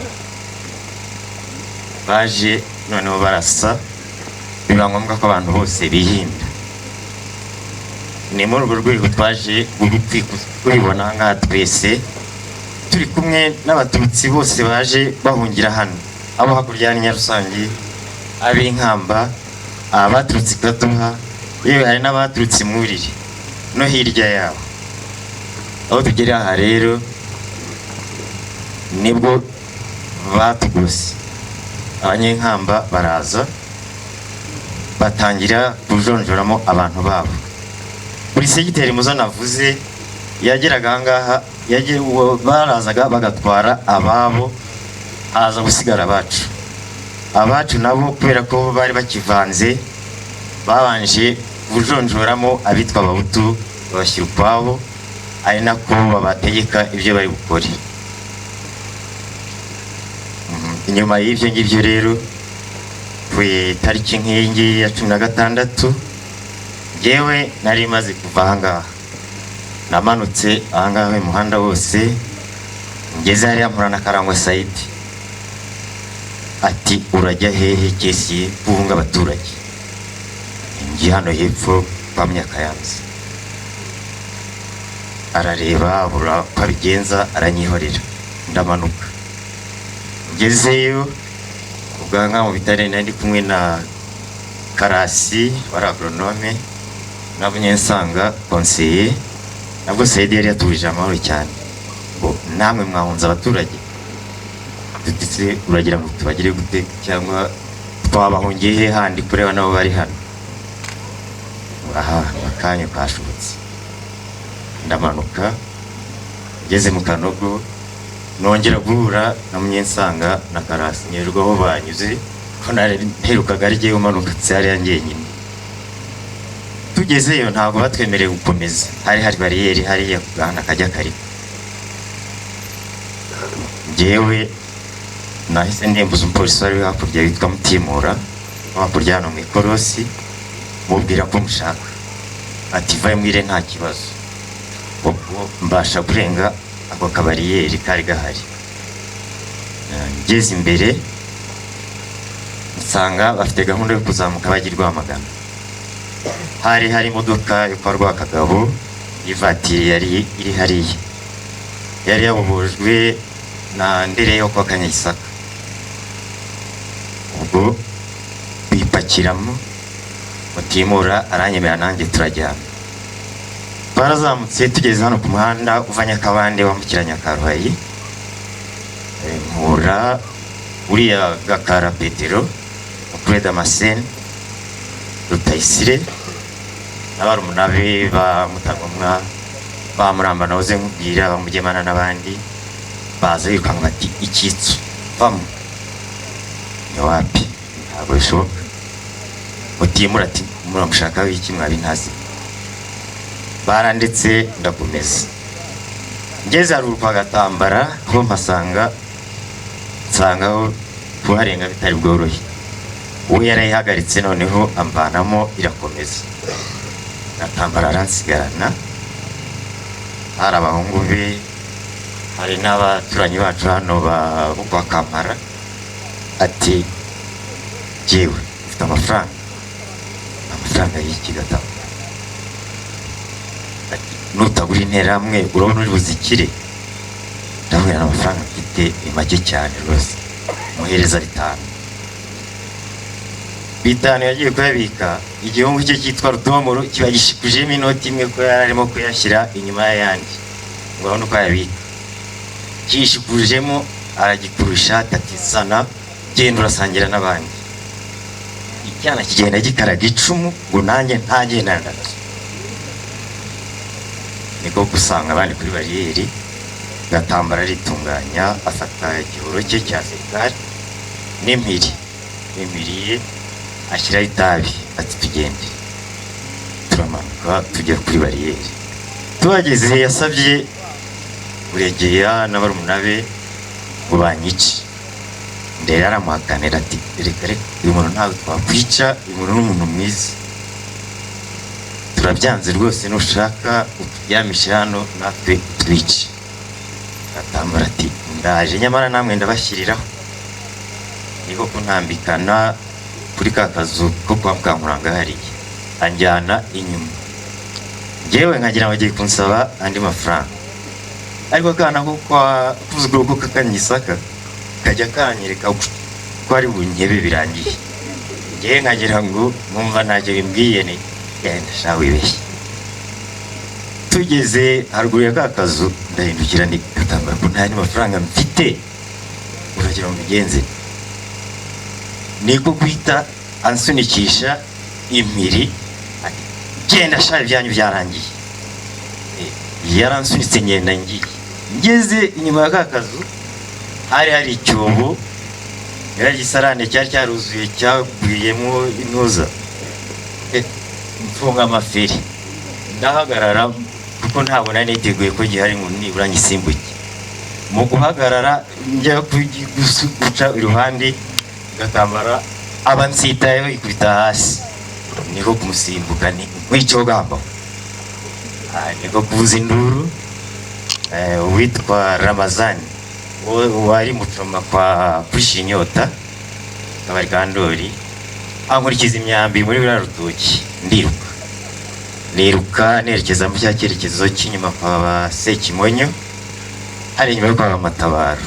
baje noneho barasa, biba ngombwa ko abantu bose bihinda. Ni muri urwo rwego twaje kubibona ngaha twese turi kumwe n'Abatutsi bose baje bahungira hano, abo hakurya ya Nyarusange, ab'Inkamba, abaturutse Kaduha, yewe hari n'abaturutse Mwurire no hirya yabo. Aho tugera aha rero nibwo batugose. Abanyenkamba baraza batangira kujonjoramo abantu babo. Buri segiteri muzo navuze yageraga ahangaha, barazaga bagatwara ababo, haza gusigara abacu nabo kubera ko bari bakivanze, babanje kujonjoramo abitwa Abahutu babashyira ukwabo, ari nako babategeka ibyo bari gukora. Inyuma y'ibyo ngibyo rero, ku itariki nk'iyi ya 16, yewe nari maze kuva ahangaha, namanutse ahangaha mu muhanda wose, ngeze hariya mpura na Karangwa Saidi, ati urajya hehe kesiye kubunga abaturage? Ngiye hano hepfo kwa Munyakayanza. Arareba abura ko abigenza, aranyihorera, ndamanuka. Ngezeyo ubwanga mu bitare, nari kumwe na Karasi wari agronome, nabonye nsanga konseye, nabwo Saidi yari yatuje amahoro cyane, ngo namwe mwahunze abaturage, tutse uragira ngo tubagire gute, cyangwa twabahungiye he handi kureba nabo bari hano? Aha akanya kashobotse, ndamanuka ngeze mu Kanogo, nongera guhura na Munyensanga na Karasi, nyerwaho banyuze ko nterukaga ari giye umanuka cyari yangenyine. Tugezeyo ntabwo batwemereye gukomeza, hari bariyeri hariya kugana kajya kari. Ngewe nahise ndembuza umupolisi wari hakurya witwa Mutimura, hakurya hano mu Ikorosi, mubwira ko mushaka, ati vaye mwire nta kibazo. Ubwo mbasha kurenga ako kabariyeri kari gahari. Ngeze imbere nsanga bafite gahunda yo kuzamuka bajya Rwamagana. Hari imodoka yo kwa Rwakagabo, ivatiri yari iri hariya, yari yabubujwe na ndere yo kwa Kanyisaka. Ubwo bipakiramo, Mutimura aranyemera nanjye turajyana. Barazamutse tugeze hano ku muhanda uva Nyakabande wambukira Nyakaruhayi, mpura uriya Gakara Petero, Mukuru Damascene, Rutayisire, n'abarumuna be ba Mutagomwa, ba Muramba nahoze nkubwira, bamugemana n'abandi, baza yikanga bati icyitso vamo. Ni wapi? Ntabwo bishoboka. Mutimura ati muramushaka wiki mwabi ntazi. baranditse ndakomeza. Ngeze haruguru kwa Gatambara ho nsangaho kuharenga bitari bworohe. Uwo yarayihagaritse noneho amvanamo irakomeza. Gatambara aransigarana, hari abahungu be, hari n'abaturanyi bacu hano bo kwa Kampara. Ati jewe ufite amafaranga y'iki Gatambara? Nutagura interahamwe urabona uri buzikire? Ndabwira amafaranga mfite ni make cyane rwose, muhereza 5. 5 yagiye kuyabika, igihungu cye cyitwa Rudomoro kiba gishikujemo inoti imwe ko yararimo kuyashyira inyuma y'ayandi. Urabona uko yabika, gishikujemo aragikurusha atatizana, genda urasangira n'abandi. Icyana kigenda gikaraga icumu ngo nanjye ntagenda ndazo. Niko gusanga abandi kuri bariyeri. Gatambara aritunganya, afata igihoro cye cya sekari n'impiriye ashyiraho itabi, ati tugende. Turamanuka tujya kuri bariyeri. Tuhageze yasabye Buregeya n'abarumuna be ngo banyice. Ndera aramuhakanira ati reka uyu muntu ntawe twakwica, uyu muntu ni umuntu mwiza, turabyanze rwose, nushaka uturyamishe hano natwe twice. Gatambara ati ndaje, nyamara namwe ndabashyiriraho. Niko kuntambikana kuri ka kazu ko kwa Mukankuranga hariya, anjyana inyuma. Njyewe nkagira ngo agiye kunsaba andi mafaranga, ariko kana ko kwa kuzuguru ko kakanyisaka kajya kanyereka ko ari bunyebe birangiye. Njyewe nkagira ngo numva ntacyo bimbwiye, ni yenda shawe wibeshye. Tugeze haruguru ya ka kazu ndahindukira ni Gatambara ko nta mafaranga mfite, uragira ngo mbigenze? Niko guhita ansunikisha impiri, ati genda shawe byanyu byarangiye. Yaransunitse ngenda ngiye. Ngeze inyuma ya ka kazu hari icyobo, yaragisarane cyari cyaruzuye cyagwiyemo intuza. Mfunga amaferi, ndahagarara kuko ntabwo nari niteguye ko gihari ngo nibura ngisimbuke. Mu guhagarara njya guca iruhande, Gatambara abansitayeho ikubita hasi. Niko kumusimbuka ni nk'icyo gamba. Niko kuvuza induru. Witwa Ramazani wari mucoma kwa Pushinyota kabari Kandori, ankurikiza imyambi muri buriya rutoki. Niruka nerekeza mu cya cyerekezo cy'inyuma kwa Sekimonyo, hari inyuma yo kwa Matabaro.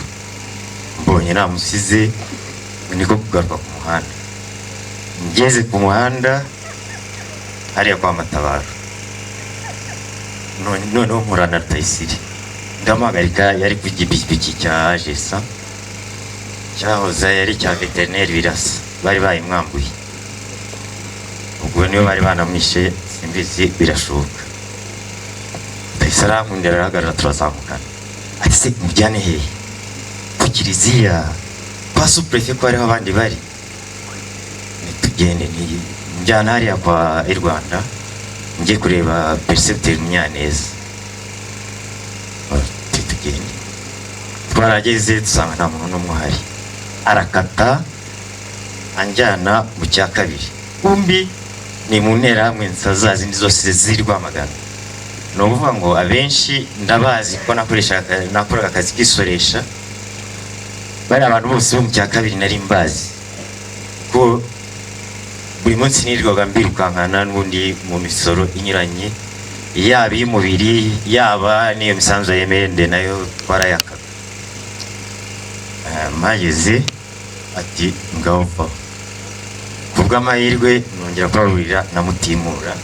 Mbonye namusize, niko kugaruka ku muhanda. Ngeze ku muhanda hariya kwa Matabaro, noneho mpurana Rutayisire. Ndamuhagarika, yari ku gipikipiki cya Jesa cyahoze yari cya veterineri Birasa, bari bayimwambuye. Ubwo niyo bari banamwishe, simbizi birashoboka. Rutayisire arankundira, arahagarara, turazamukana. Ati se mujyane hehe? Ku kiliziya kwa Suprefe ko hariho abandi bari. Nitugende, njyana hariya kwa Rwanda njye kureba Percepteur Munyaneza. Twarageze dusanga nta muntu n'umwe uhari, arakata anjyana mu cya kabiri. Kumbi ni mu nterahamwe nsaza zindi zose ziri Rwamagana. Ni ukuvuga ngo abenshi ndabazi ko nakoraga akazi k'isoresha. Bari abantu bose bo mu cya kabiri nari mbazi, ko buri munsi nirirwaga mbirukankana n'ubundi mu misoro inyuranye, yaba iy'umubiri yaba n'iyo misanzu y'emende nayo twarayakaga. Mageze ati ngaho va. Kubw'amahirwe nongera kubaburira na Mutimura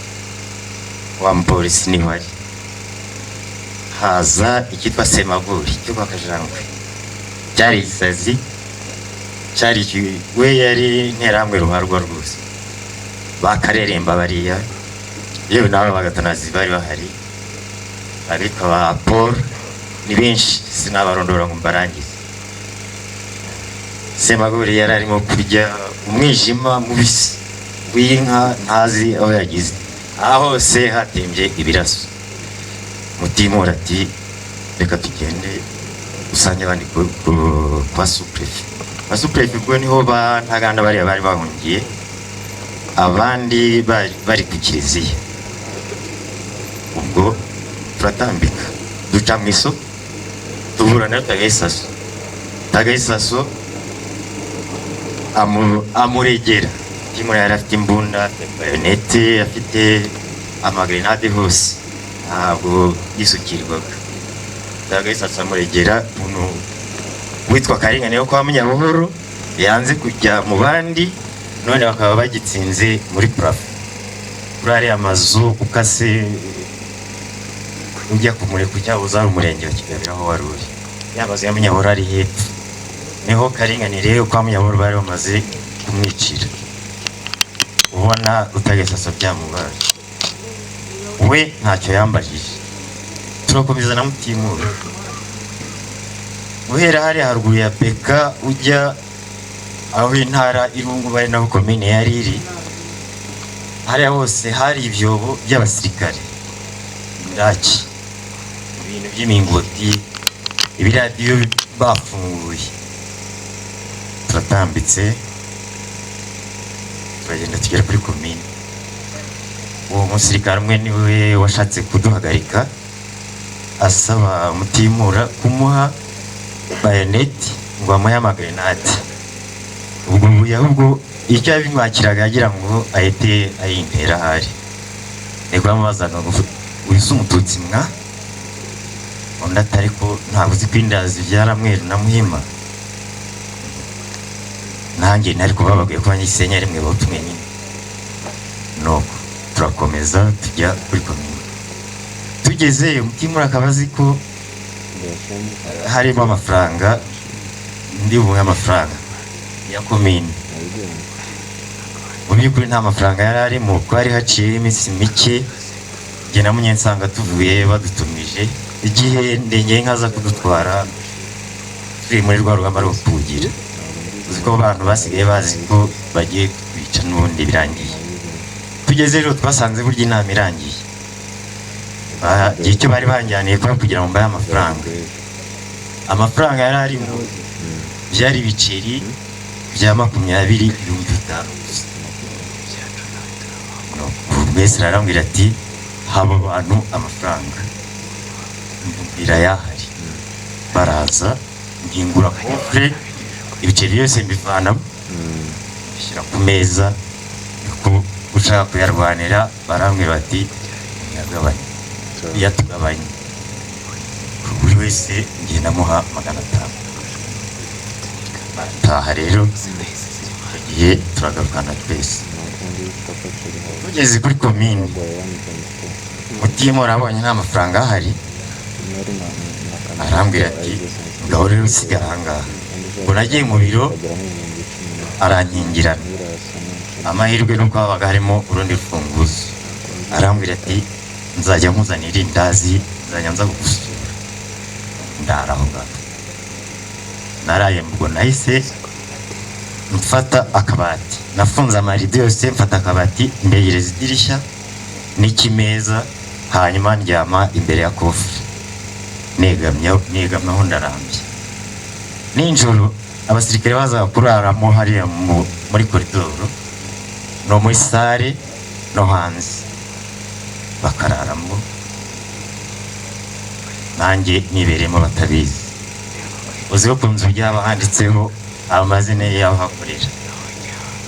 wa mupolisi niho ari. Haza ikitwa Semaguri cyo kwa Kajangwe, cyari isazi, cyari we yari nterahamwe ruharwa rwose. Bakareremba bariya, yewe nabo bagatanazi bari bahari, ariko ba Paul ni benshi sinabarondora ngo mbarangize. Semaguri yari arimo kurya umwijima mubisi w'inka, ntazi aho yagize, aho hose hatembye ibiraso. Mutimura ati reka tugende usange abandi kwa suprefe. Kwa suprefe ubwo niho Ntaganda bari bahungiye, abandi bari ku kiliziya. Ubwo turatambika duca mu isoko tubura na Tagayisaso amuregera. Mutimura yari afite imbunda, afite bayonete, afite amagrenade hose, ntabwo yisukirwaga. Tagayisaso amuregera umuntu witwa Karengane wo kwa Munyabuhoro yanze kujya mu bandi, none bakaba bagitsinze muri Prafe. Kuri ariya mazu ukase ujya kujya uzara umurenge wa Kigali aho wari uri, yamaze ya Munyabuhoro ari hepfo, niho Karengane rero kwa Munyabuhoro bari bamaze kumwicira. Ubona Tagayisaso byamubaje, we ntacyo yambajije. Turakomeza na Mutimura guhera hari haruguru ya Beka ujya aho intara Irungu bari naho komine yari iri. Hariya hose hari ibyobo by'abasirikare, indaki, ibintu by'imingoti, ibiradiyo bafunguye. Turatambitse turagenda tugera kuri komine. Uwo musirikare umwe niwe washatse kuduhagarika asaba Mutimura kumuha bayoneti ngo amuhe amagrenade. Ubwo icyo yabimwakiraga agira ngo ahite ayintera ahari. Niko bamubazaga ngo uyu si umututsi mwa? Undi atari ko ntabwo uzi ko indazi byaramweru na Muhima. Nanjye nari kubababwiye ko Banyagisenyi ari mwe batumwe nyine. Nuko turakomeza tujya kuri komine. Tugezeyo Mutimura akaba azi ko harimo amafaranga, ndi bumwe amafaranga ya komine. Mu by'ukuri nta mafaranga yari arimo, ko hari haciye iminsi mike jye na Munyensanga tuvuye badutumije, igihe ndengeye nkaza kudutwara turi muri rwa rugamba rwo kugira. Uzi ko abantu basigaye bazi ko bagiye kwica n'ubundi birangiye. Tugeze rero twasanze burya inama irangiye. Icyo bari banjyaniye kugira ngo mbaye amafaranga yari arimo byari ibiceri bya 20,500. Mwese arambwira ati haba abantu amafaranga birayahari. Baraza ngingura kofre, ibiceri byose mbivanamo bishyira ku meza, ko ushaka kuyarwanira. Barambwira bati yagabanye, yatugabanye buri wese ngenda muha 500. Bataha rero igihe turagarukana twese. Tugeze kuri komine Mutimura abonye nta mafaranga ahari, arambwira ati ngaho rero usigara ahangaha. Ngo nagiye mu biro arankingirana, amahirwe nuko habaga harimo urundi rufunguzo. Arambwira ati nzajya nkuzanira irindazi, nzajya nza kugusura. Ndara aho ngaho. Naraye mbwo nahise mfata akabati, nafunze amarido yose, mfata akabati mbegereza idirishya n'ikimeza, hanyuma ndyama imbere ya kofre negamaho ndarambye. Ninjoro abasirikare baza kuraramo hariya muri koridoro no muri sare no hanze, bakararamo nanjye niberemo batabizi. Uzi ko ku nzu byaba handitseho amazina y'abahakorera: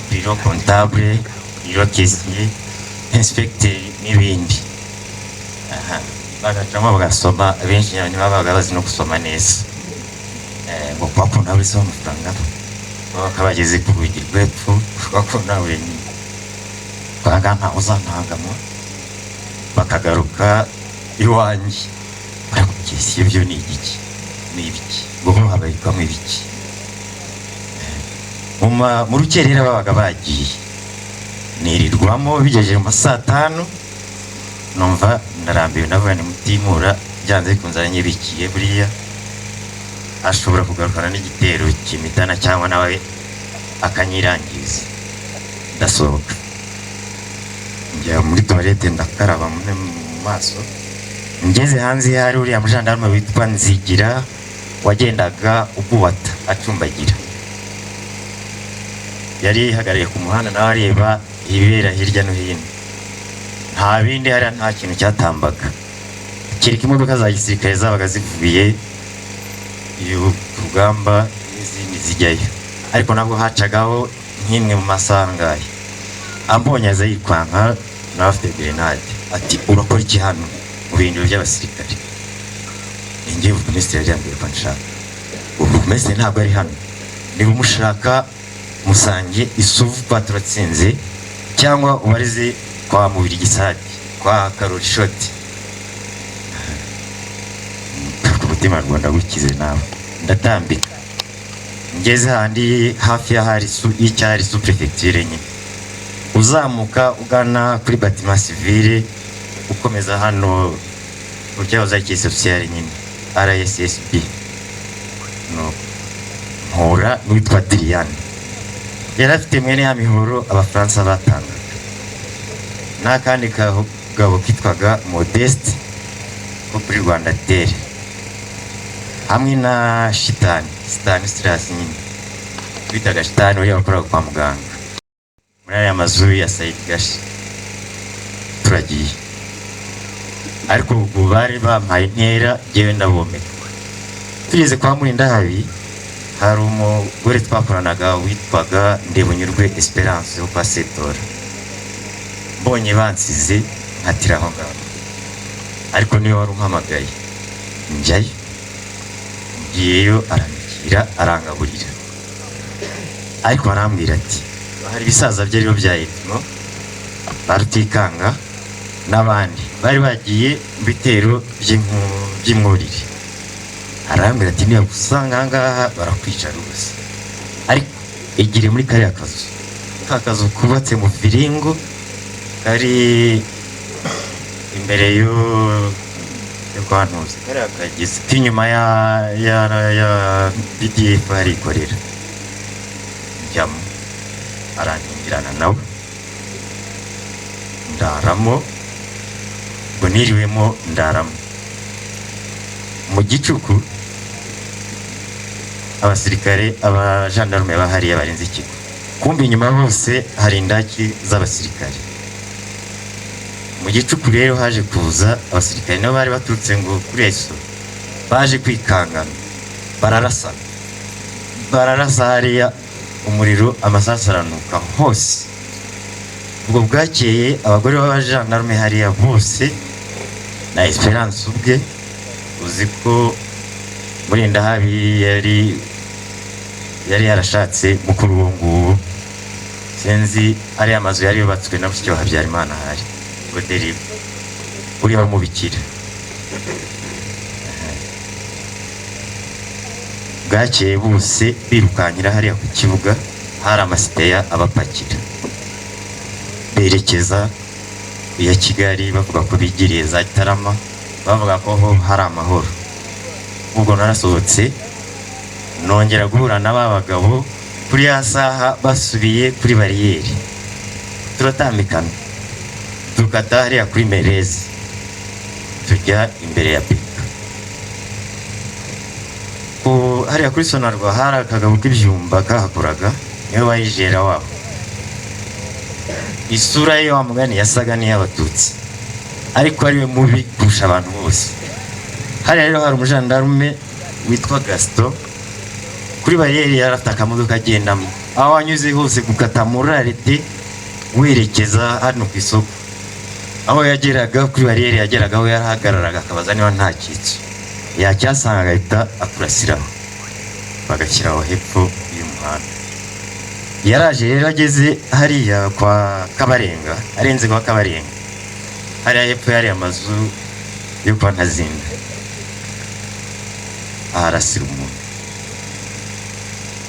biro comptable, biro caissier, inspecteur n'ibindi. Bagacamo bagasoma, benshi babaga bazi no gusoma neza. Ngo kwa nawe se amafaranga bakabageze ku rugi rw'epfo, kwa nawe kwaga nta uzantangamo, bakagaruka iwanjye bakugese ibyo ni igiki n'ibiki, ngo habayikwamo ibiki. Mu rukerera babaga bagiye, nirirwamo bigejeje mu 5:00, numva ndarambiwe, navuga ni Mutimura byanze bikunzanye bikiye buriya ashobora kugarukana n'igitero kimitana cyangwa nawe akanyirangiza. Ndasohoka njya muri toilette ndakaraba mu maso, ngeze hanze hari uriya mujandarume witwa Nzigira wagendaga ubwuwata acumbagira, yari yihagarariye ku muhanda nawe areba ibibera hirya no hino, nta bindi hariya, nta kintu cyatambaga kereka imodoka za gisirikare zabaga zivuye iyo rugamba n'izindi zijyayo, ariko nabwo hacagaho nk'imwe mu masaha ngayo. Ambonye aza yikwanka nawe afite grenade, ati urakora iki hano mu bintu by'abasirikare? Ninjye burugumesitiri yari yambwiye ko nshaka. Burugumesitiri ntabwo ari hano, niba umushaka musange Isuvu kwa turatsinze, cyangwa ubarize kwa Mubiri Gisadi kwa Karoli Shoti. Umutima Rwanda gukize nawe ndatambika, ngeze handi hafi y'icyari sous prefecture nyine, uzamuka ugana kuri bâtiment civil, ukomeza hano uryaho za kese officiel nyine RSSB, no mpura n'uwitwa Diriane, yari afite mwene ya mihoro abafaransa batanga, n'akandi kagabo kitwaga Modeste ko kuri Rwanda Tere, hamwe na Stanislas nyine twitaga Shitani uriya wakoraga kwa muganga muri aya mazu ya Said Gashi. Turagiye, ariko ubwo bari bampaye intera yewe ndabomeka. Tugeze kwa Murindahabi hari umugore twakoranaga witwaga Ndebunyurwe Esperance wo kwa Setora, mbonye bansize nkatira aho ngaho, ariko niyo wari umpamagaye njyayo, ngiyeyo aranyakira arangaburira, ariko arambwira ati hari ibisaza by'ariyo bya Etno Barutikanga n'abandi bari bagiye mu bitero by'imwurire, arambwira ati niba usanga aha ngaha barakwicara gusa, ariko igire muri kariya kazu, ka kazu kubatse mu viringo kari imbere yo kwantuza kariya kageze k'inyuma ya BDF harikorera, njyamo arangingirana nawe ndaramo, ngo niriwemo ndaramo. Mu gicuku abasirikare abajandarume bahariye barinze ikigo, kumbi inyuma hose hari indaki z'abasirikare. Mu gicuku rero haje kuza abasirikare nabo bari baturutse ngo kuri eso, baje kwikangana bararasa hariya, umuriro amasasu aranuka hose. Ubwo bwakeye abagore b'abajandarume hariya bose na Esperance ubwe, uzi ko Murindahabi yari yarashatse mukuru uwo nguwo, sinzi ariya amazu yari yubatswe na mushiki wa Habyarimana hari Goderi uriho mubikira. Bwakeye bose birukankira hariya ku kibuga, hari amasiteya abapakira berekeza iya Kigali, bavuga ko bigiriye za Gitarama, bavuga ko ho hari amahoro. Ubwo narasohotse nongera guhura n'aba bagabo kuri ya saha basubiye kuri bariyeri, turatambikana dukata hariya kuri Merezi tujya imbere ya Beka. Hariya kuri Sonarwa hari akagabo k'ibyumba kahakoraga, niwe wayijera wabo. Isura ye wa mugani yasaga n'iy'Abatutsi, ariko ariwe mubi kurusha abantu bose. Hariya rero hari umujandarume witwa Gaston, kuri bariyeri yari afite akamodoka agendamo, aho anyuze hose gukata muri arete werekeza hano ku isoko. Aho yageraga kuri bariyeri yageragaho yarahagararaga akabaza niba nta kitso, yacyasanga agahita akurasiraho, bagashyiraho hepfo y'umuhanda. Yaraje rero ageze hariya kwa Kabarenga, arenze kwa Kabarenga hariya hepfo yari amazu yo kwa Ntazinda, arasira umuntu.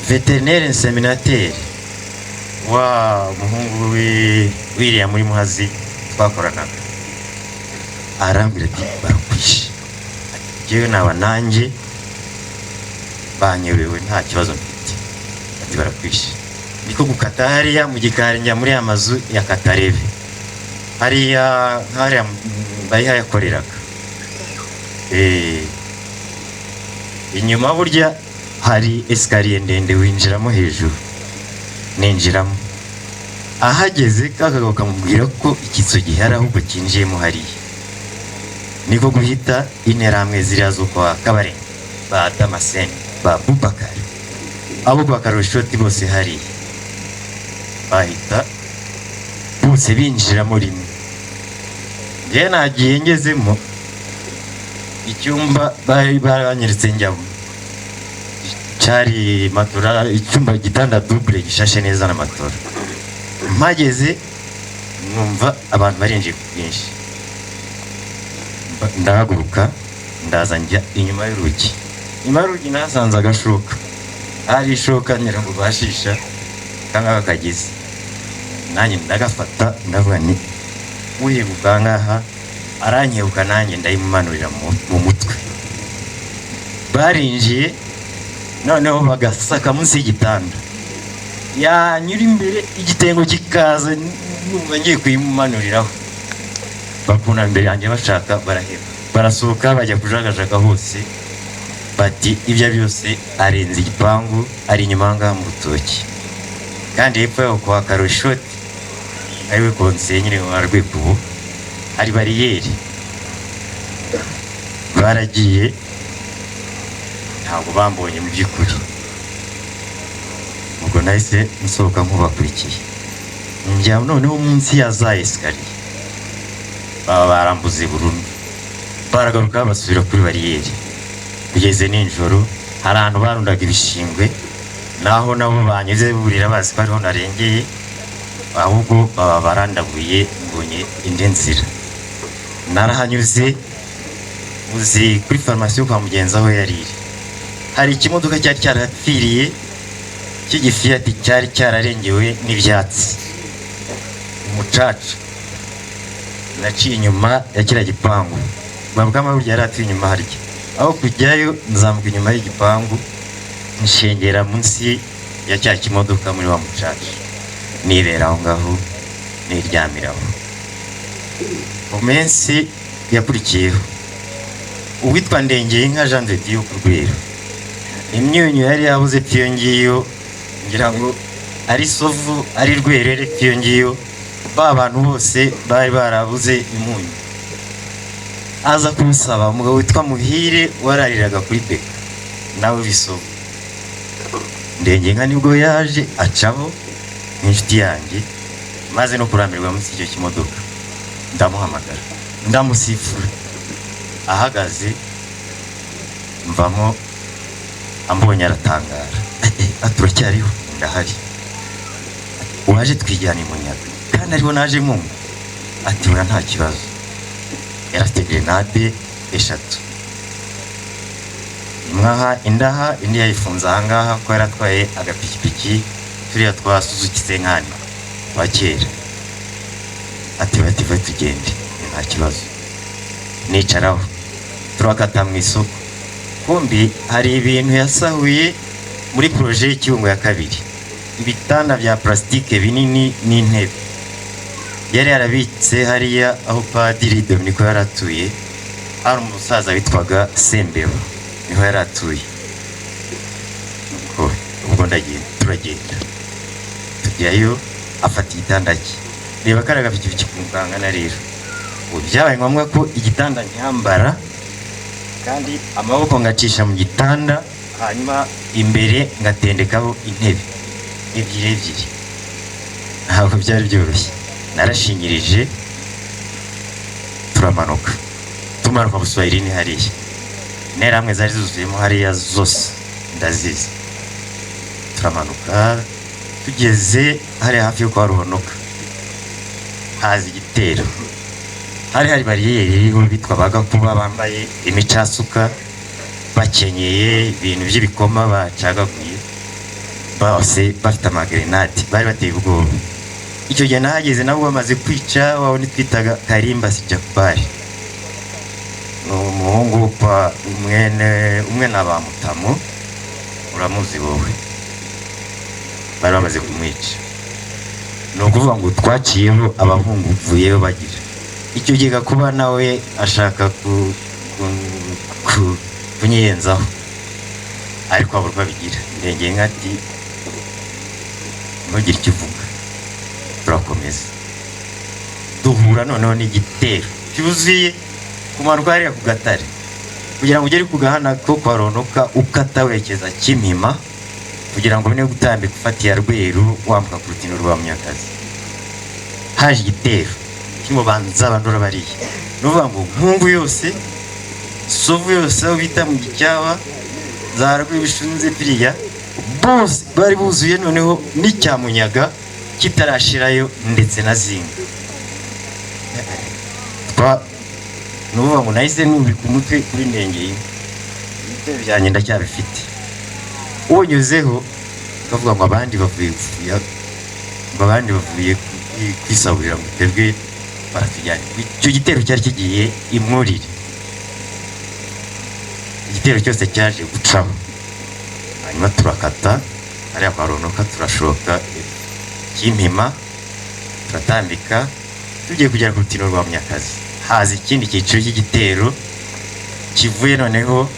Veterinaire inseminateur wa muhungu wiriya muri Muhazi twakoranaga, arambwira ati barakwishe, jewe naba nanjye banyobewe nta kibazo mfite, ati barakwishe. Niko gukata hariya mu gikari njya muri amazu ya Katareve hariya hariya bayiha yakoreraga, inyuma burya hari esikariye ndende winjiramo hejuru, ninjiramo ahageze kakagabo kamubwira ko ikiso gihari ahubwo kinjiyemo hariya, niko guhita interamwe ziriya zo kwa Kabarenge ba Damascene ba Bubakari abo kwa Karushoti bose hariya bahita bose binjiramo rimwe. Njye nagiye ngezemo icyumba bari baranyeretse njyamo cyari matora, icyumba gitanda double gishashe neza na matora. Mpageze numva abantu barinjiye ku bwinshi, ndahaguruka ndaza njya inyuma y'urugi. Inyuma y'urugi nasanze agashoka, hari ishoka nyira ngo bashisha kanga bakagize, nanjye ndagafata ndavuga ni uyibuka ngaha aranyebuka, nanjye ndayimumanurira mu mutwe. Barinjiye noneho bagasaka munsi y'igitanda, yanyura imbere igitengo kikaza, numva ngiye kuyimumanuriraho. Bakuna imbere yanjye bashaka, baraheba barasohoka bajya kujagajaga hose, bati ibyo byose arenze igipangu, ari inyuma ngaha mu rutoki. Kandi hepfo yaho kwa Karushoti ariwe konseye nyine wa Rwekubo hari bariyeri, baragiye ntabwo bambonye mu by'ukuri. Ubwo nahise nsohoka nk'ubakurikiye, njya noneho munsi ya za esikariye, baba barambuze burundu, baragaruka basubira kuri bariyeri. Bigeze nijoro, hari ahantu barundaga ibishingwe, naho nabo banyuze burira bazi ko ariho narengeye, ahubwo baba barandabuye mbonye indi nzira. Narahanyuze, uzi kuri farumasi yo kwa mugenzi aho yariri hari ikimodoka cyari cyarapfiriye cy'igifiyati cyari cyararengewe n'ibyatsi, umucaca. Naciye inyuma ya kiriya gipangu, babwama burya yari atuye inyuma harya, aho kujyayo nzamuka inyuma y'igipangu, nshengera munsi ya cya kimodoka muri wa mucaca, nibera aho ngaho niryamiraho. Mu minsi yakurikiyeho uwitwa Ndengeyinka Jean de Dieu ku Rwero, imyunyu yari yabuze piyo ngiyo, ngira ngo ari Sovu ari Rwerere piyo ngiyo, ba bantu bose bari barabuze imunyu. Aza kumusaba umugabo witwa Muhire warariraga kuri Beka nawe Bisovu. Ndengeyinka nibwo yaje acaho inshuti yanjye, maze no kuramirwa munsi icyo kimodoka. Ndamuhamagara ndamusifura, ahagaze mvamo, ambonye aratangara, aturacyariho ndahari, waje twijyana imunyaga kandi ariho naje mungu. Ati ura nta kibazo. Yarafite grenade 3, imwaha indaha, indi yayifunze ahangaha ko yaratwaye agapikipiki turiya twa Suzuki Senkani wa kera. Ati batiwe tugende nta kibazo. Nicaraho turakata mu isoko, kumbi hari ibintu yasahuye muri projet y'Icyungo ya kabiri, ibitanda bya plastike binini n'intebe yari yarabitse hariya aho Padiri Dominico yaratuye. Hari umusaza witwaga Sembebo niho yaratuye. Ubwo turagenda tujyayo, afata igitanda cye, reba karaga bifite kumukangana. Rero byabaye ngombwa ko igitanda nyambara, kandi amaboko ngacisha mu gitanda, hanyuma imbere ngatendekaho intebe ebyiri. Ntabwo byari byoroshye, narashingirije turamanuka. Tumanuka Buswahilini hariya, interamwe zari zuzuyemo hariya zose ndazizi. Turamanuka tugeze hariya hafi yo kwa Ruhonoka, haza igitero. Hari bariyeri iriho bitwa Bagakuba, bambaye imicasuka, bakenyeye ibintu by'ibikoma bacagaguye, bose bafite amagrenade, bari bateye ubwoba. Icyo gihe nahageze nabo bamaze kwica waho nitwitaga Karimba Sijakubari, umuhungu kwa umwe n'abamutamu, uramuzi wowe, bari bamaze kumwica. Ni ukuvuga ngo twaciyeho abahungu vuyeyo bagira. Icyo gihe Gakuba nawe ashaka kunyenzaho ariko aburwa bigira ndengeye nkati ntugire icyo uvuga. Turakomeza duhura noneho n'igitero cyuzuye kumanuka hariya ku gatare kugira ngo ugere ku gahana ko kwa Ronoka ukata werekeza Kimihima kugira ngo ubone gutambika ufatiye Rweru wambuka ku rutino rwa Munyakazi. Haje igitero kirimo banza bandora bariya nuvuga ngo Mpungu yose Sovu yose aho bita mu Gicyaba za Rwibishunze piriya bose bari buzuye noneho n'icyamunyaga kitarashirayo ndetse na Zinga. Nuvuga ngo nahise nubika umutwe kuri ndengeye ibyo byanjye ndacyabifite. Unyuzeho bavuga ngo abandi bavuye kufuya ngo abandi bavuye kwisaburira ngo twebwe baratujyana. Icyo gitero cyari kigiye imwurire, igitero cyose cyaje gucamo, hanyuma turakata hariya kwa Ronoka turashoka Kimihima turatambika tugiye kugera ku rutino rwa Munyakazi. Haza ikindi cyiciro cy'igitero kivuye noneho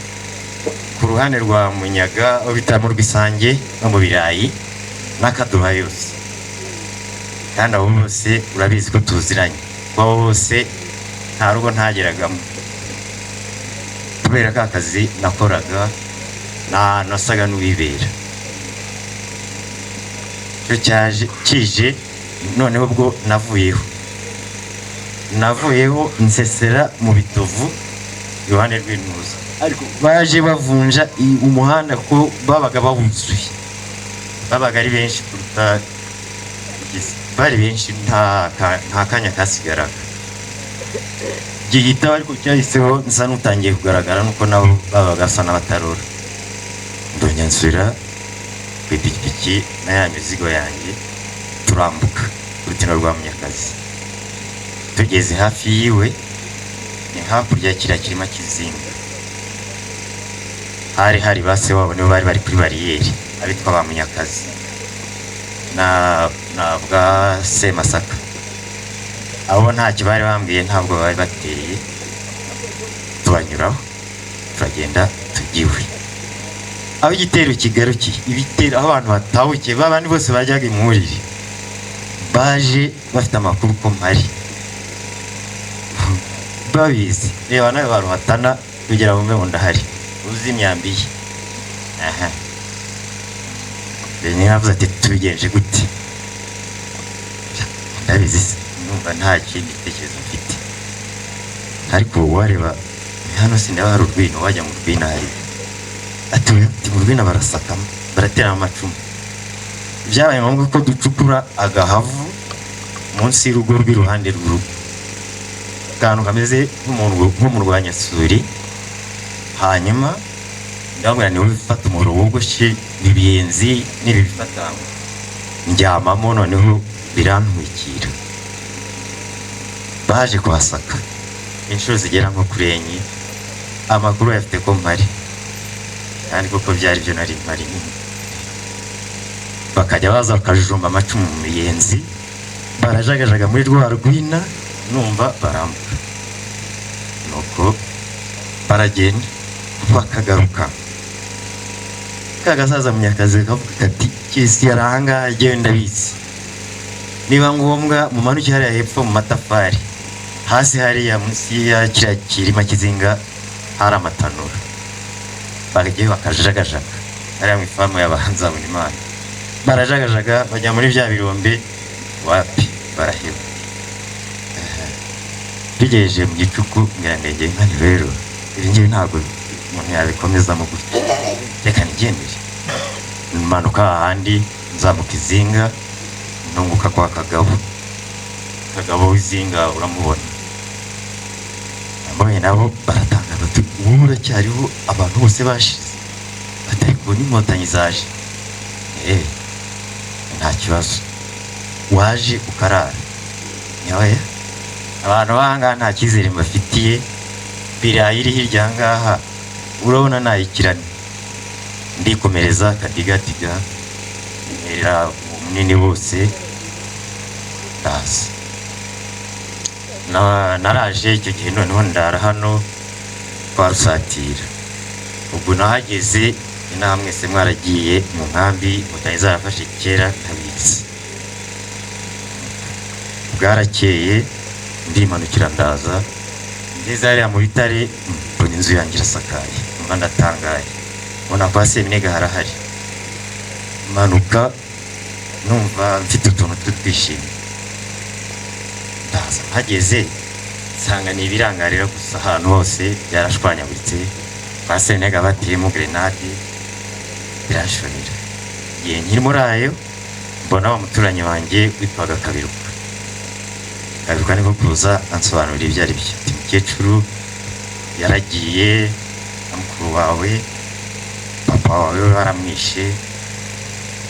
ku ruhande rwa Munyaga aho bita mu Rwisange no mu Birayi n'Akaduha yose, kandi abo bose urabizi ko tuziranye, abo bose nta rugo ntageragamo kubera ka kazi nakoraga nasaga n'uwibera. Cyo cyaje kije noneho ubwo navuyeho nsesera mu Bitovu iruhande rw'Intuza, ariko baje bavunja umuhanda ko babaga bawuzuye, babaga ari benshi kuruta bari benshi, nta kanya kasigaraga. Gihita ariko cyahiseho nsa n'utangiye kugaragara nuko nabo babaga basa n'abatarora. Ndongera nsubira ku ipikipiki na ya mizigo yanjye turambuka urutino rwa Munyakazi. Tugeze hafi yiwe ni hakurya kiriya kirima Kizinga, hari base wabo nibo bari kuri bariyeri abitwa ba Munyakazi na bwa Semasaka. Abo ntacyo bari bambwiye, ntabwo bari bateye, tubanyuraho turagenda tugiwe. Aho igitero kigarukiye, ibitero aho abantu batahukiye, babandi bose bajyaga imwurire baje bafite amakuru ko mpari babizi. Reba nawe baruhatana kugira ngo mbe ndahari uzi imyambiye. Benye yavuze ati tubigenje gute? Ndabizi numva nta kindi gitekerezo mfite, ariko wareba hano sindaba hari urwino, wajya mu rwina hari ati mu rwina barasakama baratera amacumu. Byabaye ngombwa ko ducukura agahavu munsi y'urugo rw'iruhande rw'urugo, akantu kameze nk'umurwanyasuri. Hanyuma ndabona niwe bifata umuro wogoshe ibiyenzi n'ibifata njyamamo, noneho birantwikira. Baje kuhasaka inshuro zigera nko kuri enye, amakuru yafite ko mpari, kandi koko byari byo nari mpari. Bakajya baza bakajumba amacumu mu miyenzi, barajagajaga muri rwa rwina, numva barambuka, nuko baragenda bakagaruka. Kagasaza Munyakazi kavuga kati kisi yaranga agenda bizi, niba ngombwa mu manuki hariya hepfo mu matafari hasi hariya munsi ya kiriya kirima Kizinga hari amatanura. Bagiye bakajagajaga hariya mu ifamu y'abahanza Bunimana, barajagajaga bajya muri bya birombe, wapi baraheba. Bigejeje mu gicuku ngandenge nkani rero ibi ngibi ntabwo umuntu yabikomezamo gutya, reka nigendere. Manuka ahandi nzamuka Izinga, nunguka kwa Kagabo w'Izinga uramubona. Mbonye nabo baratanga bati ubu uracyariho, abantu bose bashize, batari kubona inkotanyi zaje. Nta kibazo, waje ukarara. Nyawe abantu banga nta cyizere mbafitiye, Birayi iri hirya ngaha urabona nayikirane. Ndikomereza kadigatiga era munini bose ndaza. Naraje icyo gihe noneho ndara hano kwa Rusatira. Ubwo nahageze inaha mwese mwaragiye mu nkambi mutari zarafashe kera ntabizi. Bwarakeye ndimanukira ndaza ngeze hariya mu bitare mbona inzu yanjye irasakaye, mba ndatangaye mbona kwa Seminega harahari, manuka numva mfite utuntu twishimye. Ndaza hageze nsanga ni ibirangarira gusa, ahantu hose byarashwanyaguritse, kwa Seminega bateyemo grenade birashorera. Igihe nkiri muri ayo mbona wa muturanyi wanjye witwaga Kabiruka niko kuza ansobanurira ibyo ari byo. Mukecuru yaragiye na mukuru wawe, papa wawe baramwishe,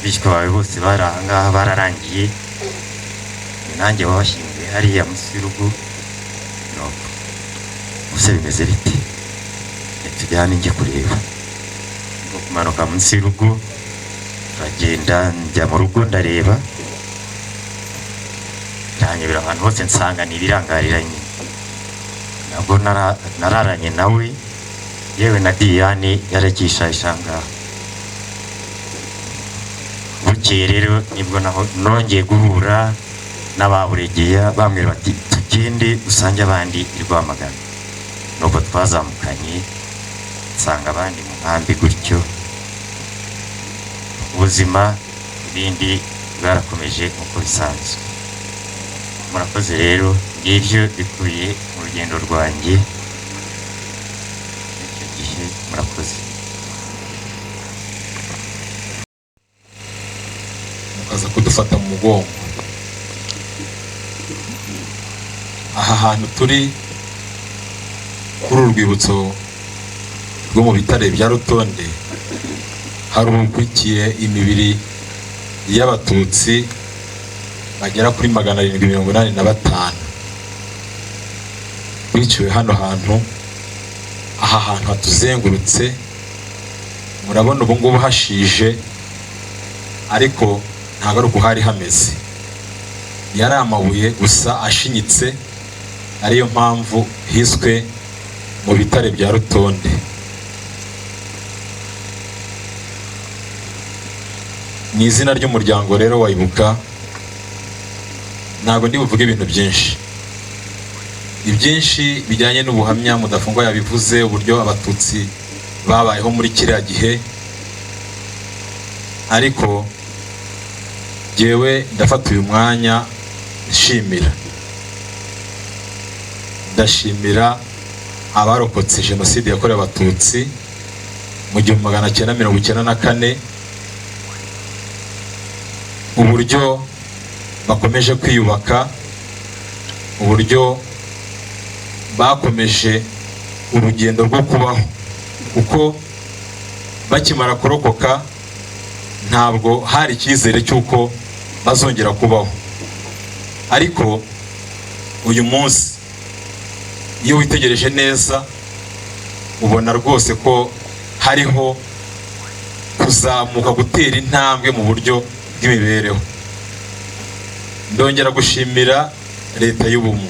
bishwe bawe bose bari ahangaha bararangiye, nanjye babashyinguye hariya munsi y'urugo. Ubuse bimeze bite? Tujyane njye kureba. Ngo kumanuka munsi y'urugo turagenda njya mu rugo ndareba, ndanyobera ahantu hose nsanga ni ibirangarira nyine. Nabwo nararanye nawe, yewe na Diane yarakishayisha ngaho. Bukeye rero nibwo nongeye guhura n'ababuregeya, bambwira bati tugende usange abandi i Rwamagana. Nuko twazamukanye nsanga abandi mu nkambi, gutyo ubuzima ibindi bwarakomeje uko bisanzwe. Murakoze rero, ngibyo bikuye mu rugendo rwanjye icyo gihe. Murakoze. Mukaza kudufata mu mugongo. Aha hantu turi kuri urwibutso rwo mu bitare bya Rutonde harukurikiye imibiri y'abatutsi bagera kuri 785 biciwe hano hantu. Aha hantu hatuzengurutse murabona ubu ngubu hashije, ariko ntabwo ari uko hari hameze, yari amabuye gusa ashinyitse, ariyo mpamvu hiswe mu bitare bya Rutonde. Ni izina ry'umuryango rero wa Ibuka. Ntabwo ndi buvuge ibintu byinshi, ibyinshi bijyanye n'ubuhamya Mudafungwa yabivuze, uburyo abatutsi babayeho muri kiriya gihe. Ariko jewe ndafata uyu mwanya ndashimira abarokotse jenoside yakorewe abatutsi mu 1994, uburyo bakomeje kwiyubaka, uburyo bakomeje urugendo rwo kubaho, kuko bakimara kurokoka ntabwo hari icyizere cy'uko bazongera kubaho. Ariko uyu munsi iyo witegereje neza ubona rwose ko hariho kuzamuka, gutera intambwe mu buryo bw'imibereho. Ndongera gushimira leta y'ubumwe.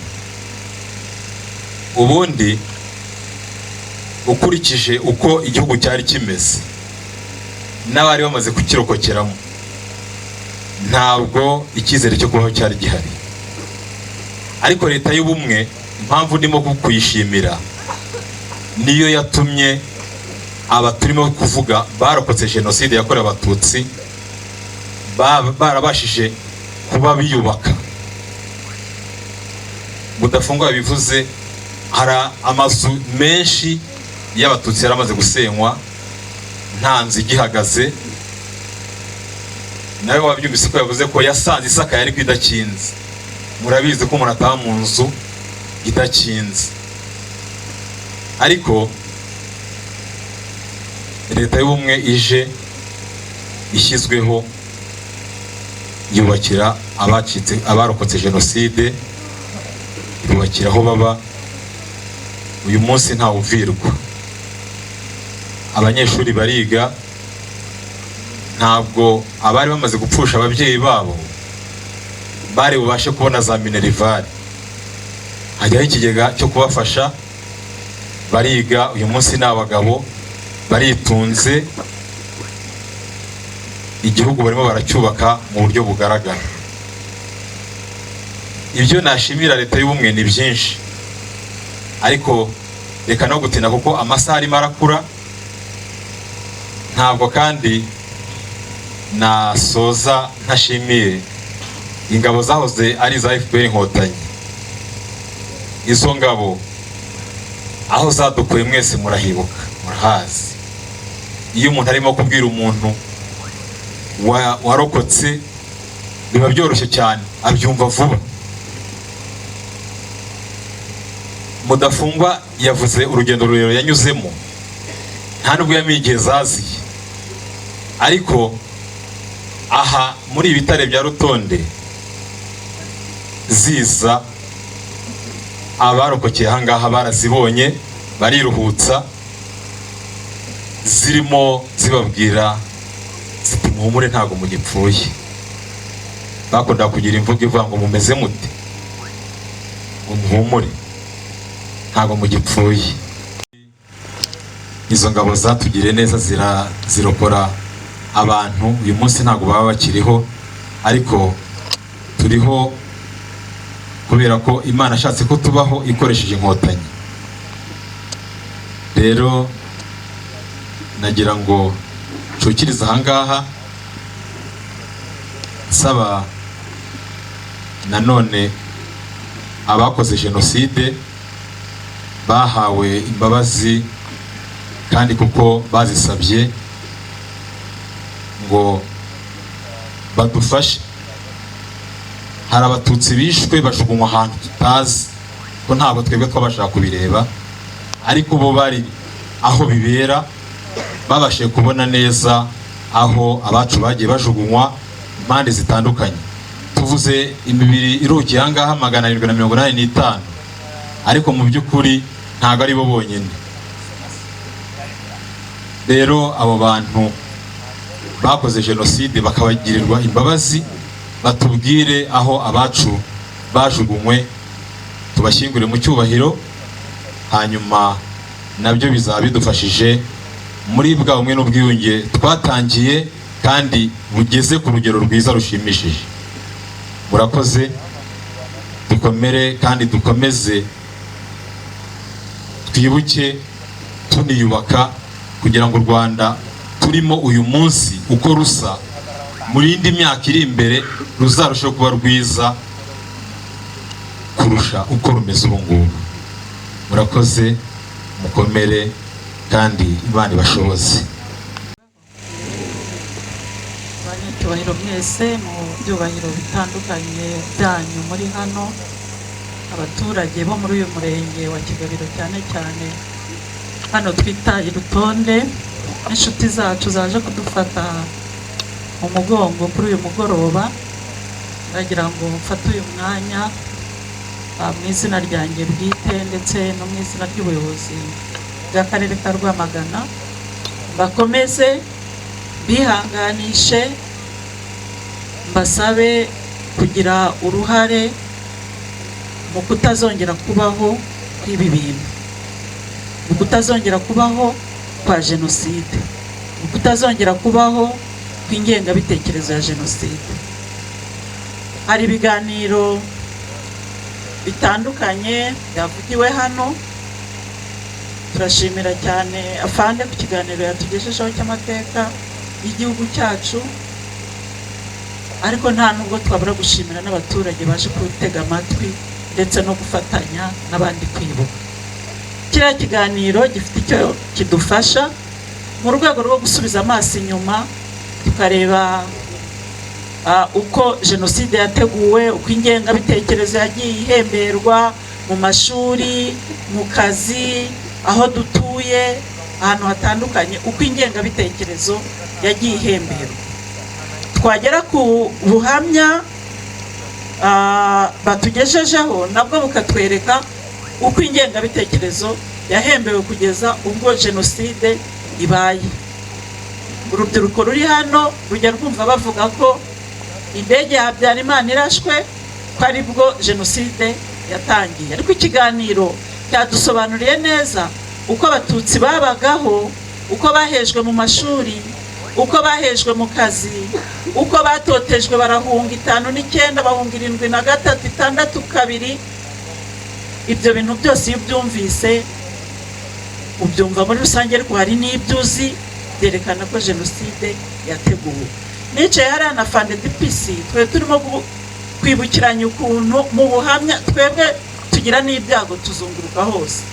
Ubundi ukurikije uko igihugu cyari kimeze n'abari bamaze kukirokokeramo, ntabwo icyizere cyo kubaho cyari gihari. Ariko leta y'ubumwe, impamvu ndimo kuyishimira, niyo yatumye abaturimo kuvuga barokotse jenoside yakorewe abatutsi barabashije kuba biyubaka. Mudafungwa bivuze, hari amazu menshi y'abatutsi yaramaze gusenywa nta nzu igihagaze. Nawe wabyumvise ko yavuze ko yasanze isakaye ariko idakinze. Murabizi ko umuntu ataha mu nzu idakinze. Ariko leta y'ubumwe ije ishyizweho yubakira abarokotse jenoside, yubakira aho baba. Uyu munsi nta uvirwa, abanyeshuri bariga. Ntabwo abari bamaze gupfusha ababyeyi babo bari bubashe kubona za minerivare, hajyaho ikigega cyo kubafasha bariga uyu munsi ni abagabo baritunze, igihugu barimo baracyubaka mu buryo bugaragara. Ibyo nashimira leta y'ubumwe ni byinshi, ariko reka no gutinda kuko amasaha arimo arakura. Ntabwo kandi nasoza ntashimiye ingabo zahoze ari za FPR Inkotanyi. Izo ngabo aho zadukuye mwese murahibuka, murahazi. Iyo umuntu arimo kubwira umuntu warokotse biba byoroshye cyane, abyumva vuba. Mudafungwa yavuze urugendo rurerure yanyuzemo, nta nubwo yamenye igihe zaziye, ariko aha muri ibitare bya Rutonde ziza abarokokeye ahangaha barazibonye, bariruhutsa, zirimo zibabwira ziti muhumure ntago mugipfuye. Bakunda kugira imvugo ivuga ngo mumeze mute, ngo muhumure ntago mugipfuye. Izo ngabo zatugiriye neza, zirokora abantu. Uyu munsi ntago baba bakiriho, ariko turiho kubera ko Imana ashatse ko tubaho ikoresheje Inkotanyi. Rero nagira ngo nshukirize ahangaha nsaba nanone abakoze jenoside bahawe imbabazi, kandi kuko bazisabye ngo badufashe. Hari abatutsi bishwe bajugunywa ahantu tutazi, ko ntabwo twebwe twabashaka kubireba, ariko bo bari aho bibera, babashije kubona neza aho abacu bagiye bajugunywa impande zitandukanye. Tuvuze imibiri irukiye ahangaha 785, ariko mu by'ukuri ntabwo ari bo bonyine. Rero abo bantu bakoze jenoside bakabagirirwa imbabazi, batubwire aho abacu bajugunywe, tubashyingure mu cyubahiro, hanyuma nabyo bizaba bidufashije muri bwa bumwe n'ubwiyunge twatangiye kandi bugeze ku rugero rwiza rushimishije. Murakoze, dukomere kandi dukomeze twibuke tuniyubaka, kugira ngo u Rwanda turimo uyu munsi uko rusa muri indi myaka iri imbere ruzarushaho kuba rwiza kurusha uko rumeze ubu ngubu. Murakoze, mukomere kandi Imana ibashoboze. Abanyacyubahiro mwese mu byubahiro bitandukanye byanyu muri hano, abaturage bo muri uyu murenge wa Kigabiro cyane cyane hano twita i Rutonde, inshuti zacu zaje kudufata mu mugongo kuri uyu mugoroba, ndagira ngo mfate uyu mwanya mu izina ryanjye bwite ndetse no mu izina ry'ubuyobozi bw'akarere ka Rwamagana, bakomeze bihanganishe, mbasabe kugira uruhare mu kutazongera kubaho kw'ibi bintu, mu kutazongera kubaho kwa jenoside, mu kutazongera kubaho kw'ingengabitekerezo ya jenoside. Hari ibiganiro bitandukanye byavugiwe hano, turashimira cyane afande ku kiganiro yatugejejeho cy'amateka y'igihugu cyacu, ariko nta nubwo twabura gushimira n'abaturage baje gutega amatwi ndetse no gufatanya n'abandi kwibuka. Kiriya kiganiro gifite icyo kidufasha mu rwego rwo gusubiza amaso inyuma, tukareba uko jenoside yateguwe, uko ingengabitekerezo yagiye ihemberwa mu mashuri, mu kazi, aho dutuye, ahantu hatandukanye, uko ingengabitekerezo yagiye ihemberwa. Twagera ku buhamya batugejejeho nabwo bukatwereka uko ingengabitekerezo yahembewe kugeza ubwo jenoside ibaye. Urubyiruko ruri hano rujya rwumva bavuga ko indege ya Habyarimana irashwe, ko aribwo jenoside yatangiye, ariko ikiganiro cyadusobanuriye neza uko abatutsi babagaho, uko bahejwe mu mashuri, uko bahejwe mu kazi, uko batotejwe barahunga 59 bahunga 73 62. Ibyo bintu byose iyo ubyumvise ubyumva muri rusange, ariko hari n'ibyuzi byerekana ko jenoside yateguwe. Nicaye hariya na Fande DPC, twe turimo kwibukiranya ukuntu mu buhamya twebwe tugira n'ibyago tuzunguruka hose.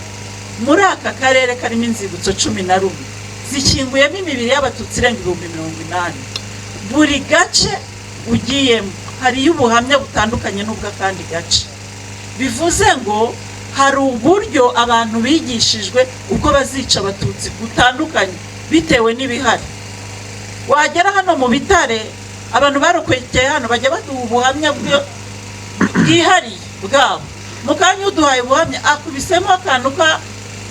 Muri aka karere karimo inzibutso 11 zikinguyemo imibiri y'abatutsi irenga 80,000. Buri gace ugiyemo hari ubuhamya butandukanye n'ubw'akandi gace. Bivuze ngo hari uburyo abantu bigishijwe uko bazica abatutsi gutandukanye bitewe n'ibihari. Wagera hano mu Bitare, abantu barokwekeye hano bajya baduha ubuhamya bwihariye bwabo. Mukanya uduhaye ubuhamya akubisemo akantu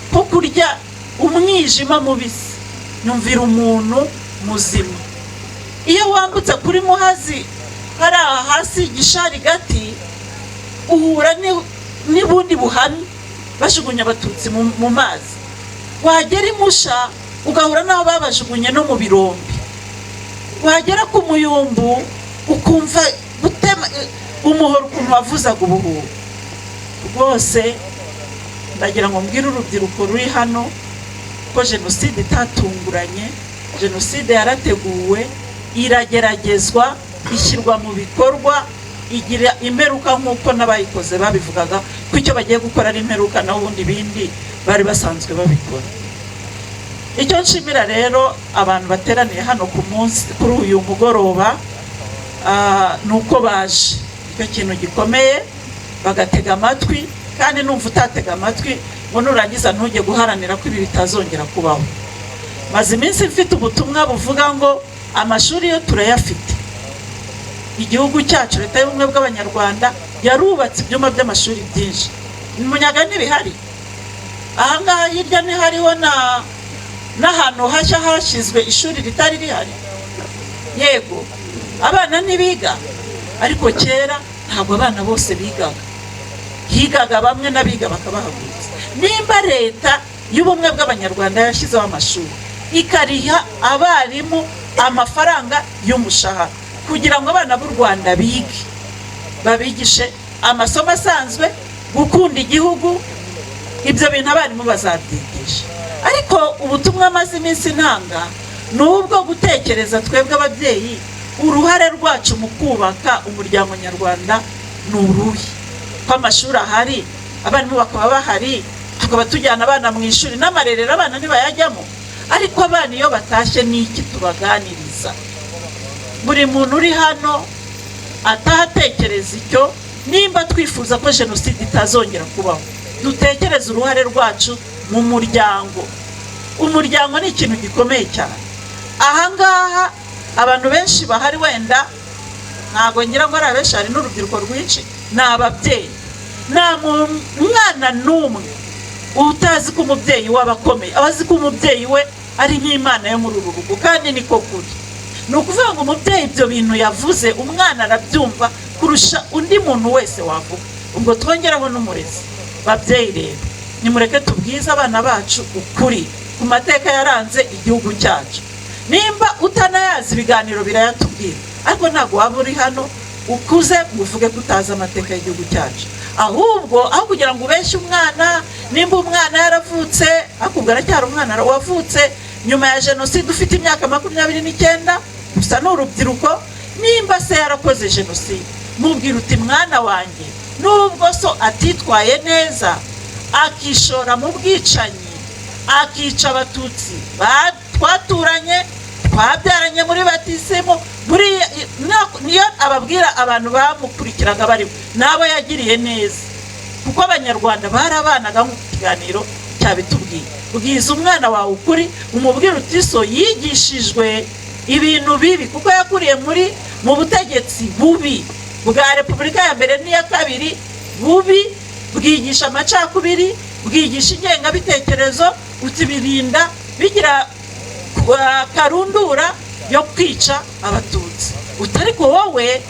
ko kurya umwijima mubisi, nyumvira umuntu muzima. Iyo wambutse kuri Muhazi hari hasi Gishari Gati, uhura n'ubundi buhamya bashugunya abatutsi mu mazi. Wagera Imusha ugahura n'aho babajugunye no mu birombe. Wagera ku Muyumbu ukumva gutema umuhoro ukuntu wavuzaga ubuhuha. Rwose ndagira ngo mbwire urubyiruko ruri hano ko jenoside itatunguranye, jenoside yarateguwe, irageragezwa, ishyirwa mu bikorwa, igira imperuka nk'uko n'abayikoze babivugaga ko icyo bagiye gukora ari imperuka naho ubundi bindi bari basanzwe babikora. Icyo nshimira rero abantu bateraniye hano ku munsi kuri uyu mugoroba nuko baje, icyo kintu gikomeye, bagatega amatwi. Kandi numva utatega amatwi ngo nurangiza ntujye guharanira ko ibi bitazongera kubaho. Maze iminsi mfite ubutumwa buvuga ngo amashuri yo turayafite. Igihugu cyacu, leta y'ubumwe bw'abanyarwanda yarubatse ibyumba by'amashuri byinshi. Munyaga n'ibihari. Aha ngaha hirya ni hariho n'ahantu hashya hashyizwe ishuri ritari rihari. Yego abana ntibiga, ariko kera ntabwo abana bose bigaga. Higaga bamwe n'abiga bakabahagurutsa. Nimba leta y'ubumwe bw'abanyarwanda yashyizeho amashuri ikariha abarimu amafaranga y'umushahara kugira ngo abana b'u Rwanda bige, babigishe amasomo asanzwe, gukunda igihugu, ibyo bintu abarimu bazabyigisha. Ariko ubutumwa amaze iminsi ntanga nubwo gutekereza twebwe ababyeyi uruhare rwacu mu kubaka umuryango nyarwanda n'uruhi. Ko amashuri ahari, abarimu bakaba bahari, tukaba tujyana abana mu ishuri n'amarerero abana ntibayajyamo. Ariko abana iyo batashye n'iki tubaganiriza? Buri muntu uri hano atahatekereza icyo. Nimba twifuza ko jenoside itazongera kubaho, dutekereze uruhare rwacu mu muryango. Umuryango ni ikintu gikomeye cyane. Ahangaha abantu benshi bahari, wenda ntago ngira ngo ari abenshi, hari n'urubyiruko rwinshi, ni ababyeyi. Nta mwana n'umwe utazi ko umubyeyi we aba akomeye, abazi ko umubyeyi we ari nk'Imana yo muri uru rugo, kandi niko kuri. Ni ukuvuga ngo umubyeyi ibyo bintu yavuze umwana arabyumva kurusha undi muntu wese wavuga. Ubwo twongeraho n'umurezi. Babyeyi rero, nimureke tubwize abana bacu ukuri ku mateka yaranze igihugu cyacu. Nimba utanayazi ibiganiro birayatubwira, ariko ntabwo waba uri hano ukuze uvuge ko utazi amateka y'igihugu cyacu. Ahubwo aho kugira ngo ubeshye umwana, nimba umwana yaravutse, akubwira aracyari umwana wavutse nyuma ya jenoside ufite imyaka 29, gusa n'urubyiruko, nimba se yarakoze jenoside, mubwira uti mwana wanjye, nubwo so atitwaye neza akishora mu bwicanyi, akica abatutsi twaturanye, twabyaranye muri batisemo, niyo ababwira abantu bamukurikiraga bari nabo yagiriye neza, kuko abanyarwanda barabanaga mu kiganiro cyabitubwiye. Bwiza umwana wawe ukuri, umubwira uti so yigishijwe ibintu bibi, kuko yakuriye mu butegetsi bubi bwa Repubulika ya mbere n'iya kabiri, bubi bwigisha amacakubiri, bwigisha ingengabitekerezo, utibirinda bigira karundura yo kwica abatutsi. Utariko wowe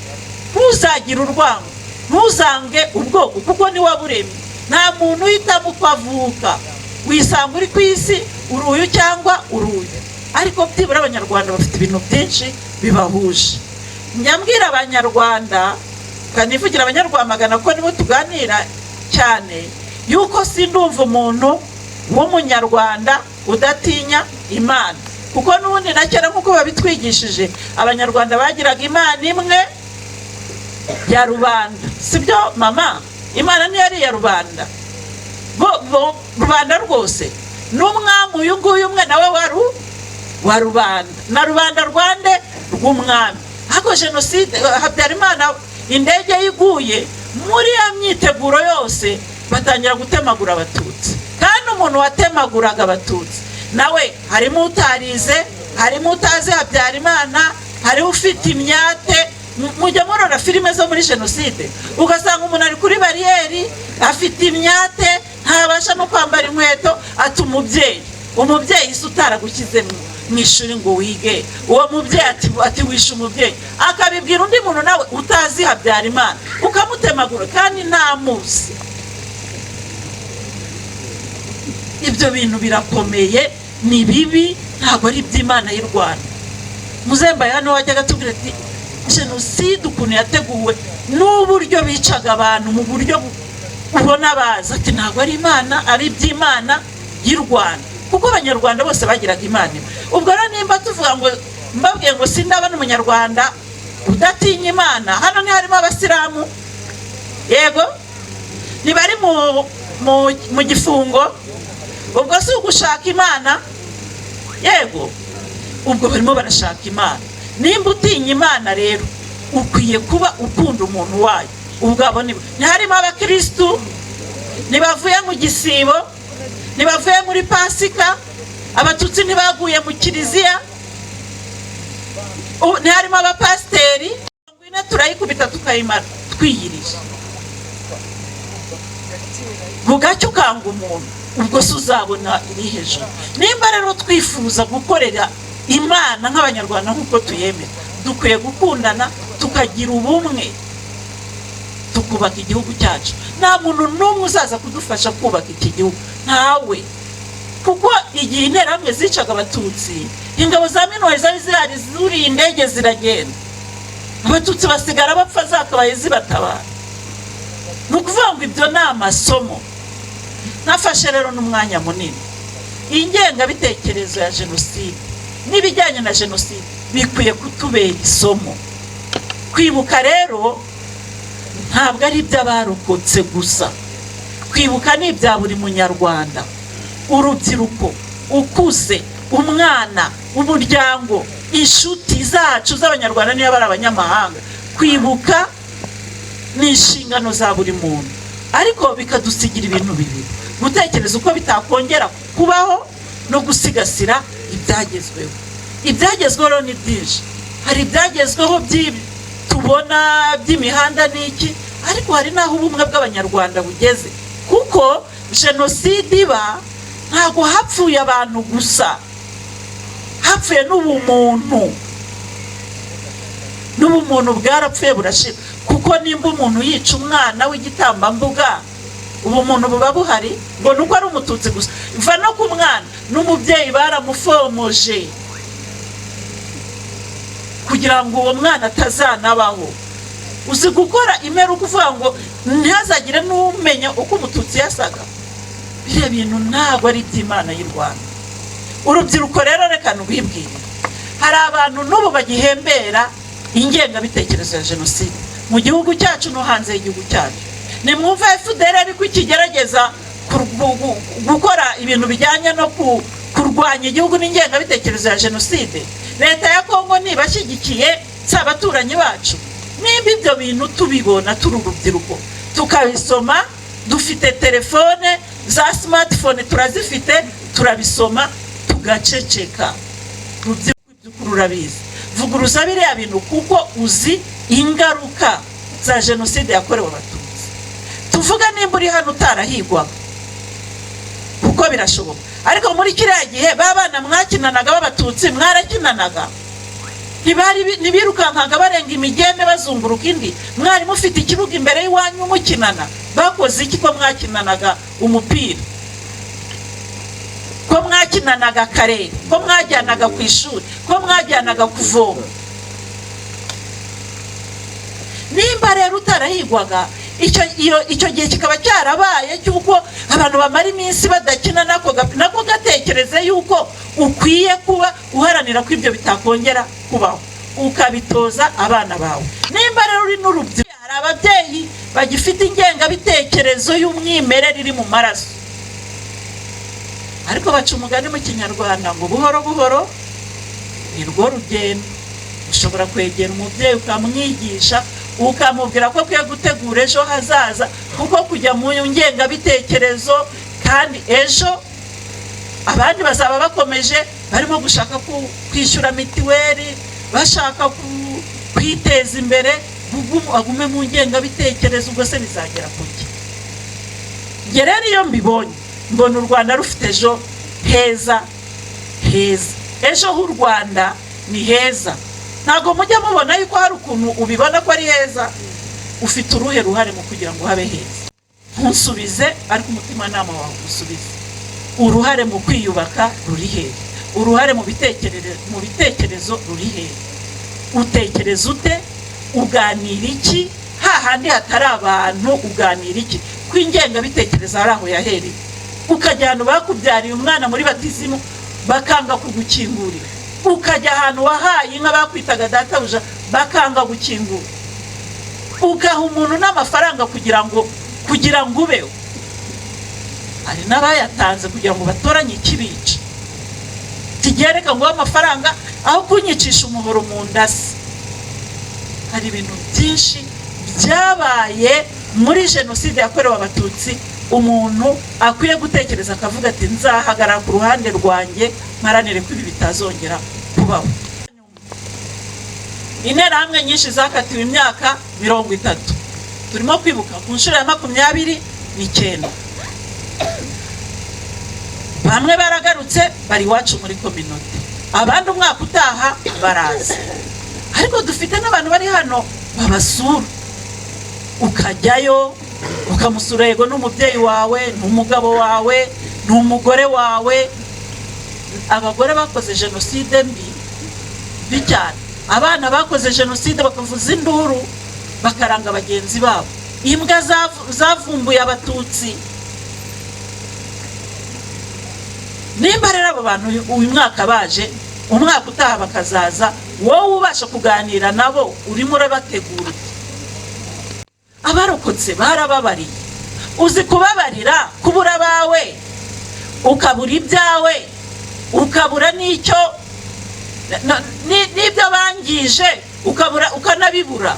ntuzagira urwango, ntuzange ubwoko, kuko ni waburemye. Nta muntu uhitamo uko avuka, wisanga uri ku isi uruyu cyangwa uruyu, ariko byibura abanyarwanda bafite ibintu byinshi bibahuje. Nyambwira abanyarwanda kanivugira abanyarwamagana ko nibo tuganira cyane, yuko sindumva umuntu w'umunyarwanda udatinya Imana, kuko n'ubundi na kera nk'uko babitwigishije abanyarwanda bagiraga Imana imwe ya rubanda, sibyo mama? Imana niyo ari iya rubanda, rubanda rwose, n'umwami uyu nguyu umwe nawe wa rubanda, na rubanda rwande rw'umwami. Hako jenoside Habyarimana indege yiguye, muri ya myiteguro yose batangira gutemagura abatutsi, kandi umuntu watemaguraga abatutsi nawe harimo utarize, harimo utazi Habyarimana, hariho ufite imyate. Mujya murora filime zo muri jenoside ugasanga umuntu ari kuri bariyeri afite imyate, ntabasha no kwambara inkweto, ati umubyeyi se utaragukize mu ishuri ngo wige, uwo mubyeyi ati wishe umubyeyi, akabibwira undi muntu nawe utazi Habyarimana ukamutemagura kandi ntamuzi. Ibyo bintu birakomeye, ni bibi, ntabwo ari iby'Imana y'u Rwanda. Muzembaye hano wajyaga tubwira ati jenoside ukuntu yateguwe n'uburyo bicaga abantu mu buryo ubona baza, ati ntabwo ari Imana, ari iby'Imana y'u Rwanda, kuko abanyarwanda bose bagiraga Imana. Ubwo rero nimba tuvuga ngo mbabwiye ngo sindabona umunyarwanda udatinya Imana, hano ni harimo abasilamu, yego ntibari mu gifungo, ubwo si ugushaka Imana, yego ubwo barimo barashaka Imana. Nimba utinya Imana rero ukwiye kuba ukunda umuntu wayo. Ubwo abo ntiharimo abakristu, ntibavuye mu gisibo, ntibavuye muri pasika, abatutsi ntibaguye mu kiliziya, ntiharimo abapasiteri, ngwino turayikubita tukayimara twiyirije, bugacyo ukanga umuntu, ubwo se uzabona iri hejuru. Nimba rero twifuza gukorera Imana nk'abanyarwanda nk'uko tuyemera, dukwiye gukundana, tukagira ubumwe, tukubaka igihugu cyacu. Nta muntu n'umwe uzaza kudufasha kubaka iki gihugu, ntawe, kuko igihe interahamwe zicaga abatutsi, ingabo za Minwari zari zihari zuriye indege ziragenda, abatutsi basigara bapfa, zakabaye zibatabara. Ni ukuvuga ngo ibyo ni amasomo. Nafashe rero n'umwanya munini ingengabitekerezo ya jenoside n'ibijyanye na jenoside bikwiye kutubera isomo. Kwibuka rero ntabwo ari iby'abarokotse gusa, kwibuka ni ibya buri munyarwanda, urubyiruko, ukuze, umwana, umuryango, inshuti zacu z'abanyarwanda niyo bari abanyamahanga. Kwibuka ni inshingano za buri muntu, ariko bikadusigira ibintu bibiri: gutekereza uko bitakongera kubaho no gusigasira ibyagezweho. Ibyagezweho ni byinshi, hari ibyagezweho tubona by'imihanda n'iki, ariko hari n'aho ubumwe bw'abanyarwanda bugeze, kuko jenoside iba ntabwo hapfuye abantu gusa, hapfuye n'ubumuntu. N'ubumuntu bwarapfuye burashira, kuko nimba umuntu yica umwana w'igitambambuga, ubumuntu buba buhari, ngo nuko ari umututsi gusa. Va no ku mwana, n'umubyeyi baramufomoje kugira ngo uwo mwana atazanabaho. Uzi gukora imero kuvuga ngo ntihazagire n'umenya uko umututsi yasaga. Biriya bintu ntabwo ari iby'Imana y'u Rwanda. Urubyiruko rero reka nubibwire, hari abantu n'ubu bagihembera ingengabitekerezo ya jenoside mu gihugu cyacu no hanze y'igihugu cyacu. Nimwumva FDR ariko ikigerageza gukora ibintu bijyanye no kurwanya igihugu n'ingengabitekerezo ya jenoside. Leta ya Kongo nibashyigikiye s'abaturanyi bacu. Nimba ibyo bintu tubibona turi urubyiruko, tukabisoma, dufite telefone za smartphone, turazifite, turabisoma, tugaceceka. Urubyiruko by'ukuri urabizi, vuguruza biriya bintu kuko uzi ingaruka za jenoside yakorewe abatutsi. Tuvuga nimba uri hano utarahigwa, kuko birashoboka, ariko muri kiriya gihe babana mwakinanaga b'abatutsi mwarakinanaga, ntibirukankaga barenga imigende bazunguruka indi. Mwari mufite ikibuga imbere y'iwanyu mukinana, bakoze iki ko mwakinanaga umupira? mwakinanaga akarere, ko mwajyanaga ku ishuri, ko mwajyanaga kuvoma. Nimba rero utarahigwaga icyo gihe kikaba cyarabaye cy'uko abantu bamara iminsi badakina, nako gatekereze yuko ukwiye kuba uharanira ko ibyo bitakongera kubaho, ukabitoza abana bawe. Nimba rero uri n'urubyiruko, hari ababyeyi bagifite ingengabitekerezo y'umwimerere iri mu maraso, ariko baca umugani mu Kinyarwanda ngo buhoro buhoro ni rwo rugendo. Ushobora kwegera umubyeyi ukamwigisha, ukamubwira ko akwiye gutegura ejo hazaza, kuko kujya mu ngengabitekerezo kandi ejo abandi bazaba bakomeje barimo gushaka kwishyura mitiweli, bashaka kwiteza imbere, agume mu ngengabitekerezo, ubwo se bizagera kuki? Nge rero iyo mbibonye mbona u Rwanda rufite ejo heza. Ejo h'u Rwanda ni heza. Ntabwo mujya mubona yuko hari ukuntu ubibona ko ari heza? Ufite uruhe ruhare mu kugira ngo habe heza? Ntusubize, ariko umutima nama wawe usubize. Uruhare mu kwiyubaka ruri hehe? Uruhare mu bitekerezo ruri hehe? Utekereza ute? Uganira iki? Hahandi hatari abantu uganira iki? Kwingenga bitekereza hari aho yahereye. Ukajya ahantu bakubyariye umwana muri batizimu bakanga kugukingurira, ukajya ahantu wahaye inka bakwitaga databuja bakanga gukingura, ugaha umuntu n'amafaranga kugira ngo ubeho. Hari n'abayatanze kugira ngo batoranye ikibica, tigereka ngo amafaranga aho kunyicisha umuhoro mu ndasi. Hari ibintu byinshi byabaye muri jenoside yakorewe Abatutsi umuntu akwiye gutekereza akavuga ati nzahagarara ku ruhande rwanjye mparanire ko ibi bitazongera kubaho. Interahamwe nyinshi zakatiwe imyaka 30. Turimo kwibuka ku nshuro ya 29. Bamwe baragarutse bari iwacu muri community, abandi umwaka utaha baraza. Ariko dufite n'abantu bari hano babasura, ukajyayo ukamusura, yego n'umubyeyi wawe, n'umugabo wawe, n'umugore wawe. Abagore bakoze jenoside mbi cyane, abana bakoze jenoside bakavuza induru bakaranga bagenzi babo. Imbwa zavumbuye Abatutsi. Nimba rero abo bantu uyu mwaka baje, umwaka utaha bakazaza, wowe ubasha kuganira nabo urimo urabategura. Abarokotse barababariye. Uzi kubabarira, kubura bawe, ukabura ibyawe, ukabura n'ibyo bangije, ukanabibura.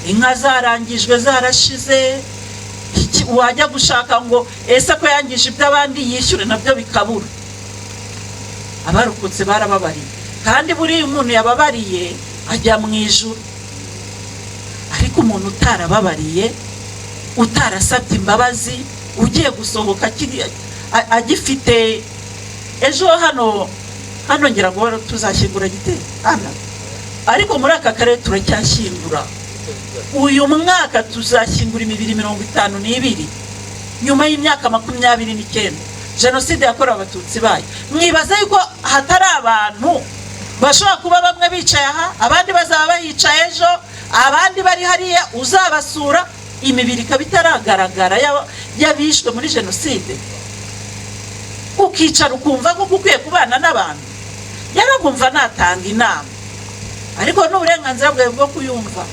Inka zarangijwe zarashize, wajya gushaka ngo ese ko yangije iby'abandi yishyure, nabyo bikabura. Abarokotse barababariye, kandi buri umuntu yababariye ajya mu ijuru. Ariko umuntu utarababariye, utarasabye imbabazi, ugiye gusohoka agifite ejo hano ngira ngo tuzashyingura Gitera ana, ariko muri aka karere turacyashyingura. Uyu mwaka tuzashyingura imibiri 52 nyuma y'imyaka 29 jenoside yakorewe Abatutsi bayo. Mwibaza yuko hatari abantu bashobora kuba bamwe bicaye aha, abandi bazaba bahicaye ejo, abandi bari hariya uzabasura, imibiri ikaba itaragaragara y'abishwe muri jenoside. Ukicara ukumva ko ukwiye kubana n'abantu. Yaragumva natanga inama, ariko n'uburenganzira bwawe bwo kuyumva.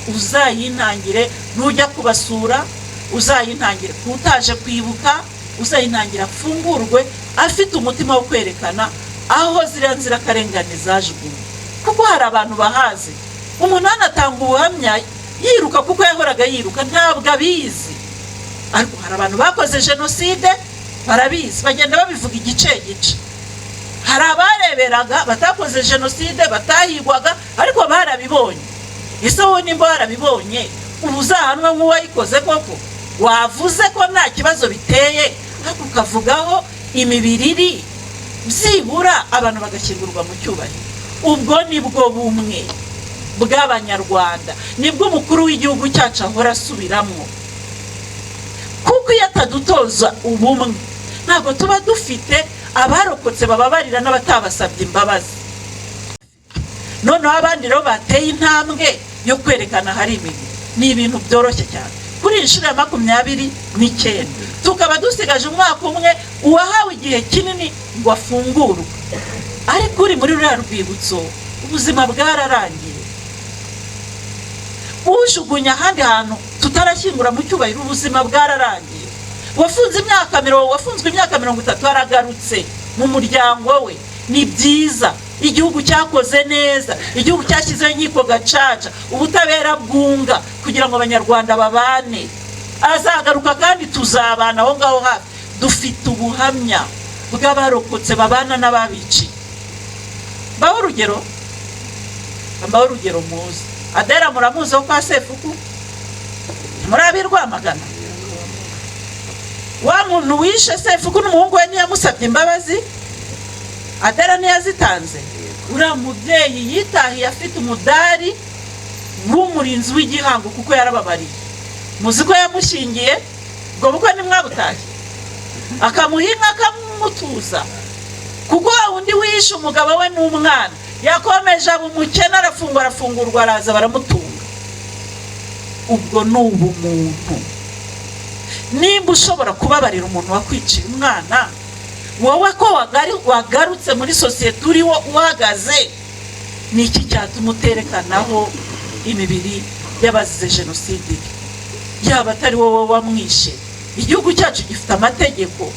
Uzayintangire nujya kubasura, uzayintangire utaje kwibuka, uzayintangire afungurwe afite umutima wo kwerekana aho ziriya nzirakarengane zajugunywe, kuko hari abantu bahazi. Umuntu anatanga ubuhamya yiruka kuko yahoraga yiruka, ntabwo abizi. Ariko hari abantu bakoze jenoside barabizi, bagenda babivuga igice. Hari abareberaga batakoze jenoside batahigwaga, ariko barabibonye. Ese wowe nimba warabibonye ubuzahanwe nk'uwayikoze koko? Wavuze ko nta kibazo biteye, ariko ukavugaho imibiri iri byibura abantu bagashyingurwa mu cyubahiro. Ubwo nibwo bumwe bw'Abanyarwanda, nibwo umukuru w'igihugu cyacu ahora asubiramo. kuko iyo atadutoza ubumwe ntabwo tuba dufite abarokotse bababarira n'abatabasabye imbabazi. Noneho abandi rero bateye intambwe yo kwerekana hari imibi, ni ibintu byoroshye cyane. Kuri inshuro ya 29 tukaba dusigaje umwaka umwe uwahawe igihe kinini ngo afungurwe, ariko uri muri ruriya rwibutso ubuzima bwararangiye. Ujugunya ahandi hantu tutarashyingura mu cyubahiro ubuzima bwararangiye. Wafunzwe imyaka 30 aragarutse mu muryango we. Ni byiza, igihugu cyakoze neza, igihugu cyashyizeho inkiko gacaca, ubutabera bwunga kugira ngo abanyarwanda babane. Azagaruka kandi tuzabana aho ngaho hafi, dufite ubuhamya bw'abarokotse babana n'ababici. Mbaho urugero muzi Adera muramuzi wo kwa Sefuku, murabirwamagana. Wa muntu wishe Sefuku n'umuhungu we ntiyamusabye imbabazi, Adera ntiyazitanze. Uriya mubyeyi yitahiye afite umudari w'umurinzi w'igihango kuko yarababariye. Muzi ko yamushingiye ubwo bukwe nimwabutashye, akamuhinga akamutuza, kuko undi wishe umugabo we n'umwana yakomeje abumukena, arafungurwa araza baramutunga. Ubwo ni ubumuntu. Nimba ushobora kubabarira umuntu wakwiciye umwana, wowe ko wagarutse muri sosiyete uri uhagaze, ni iki cyatuma uterekanaho imibiri y'abazize jenoside? Yaba atari wowe wamwishe. Igihugu cyacu gifite amategeko,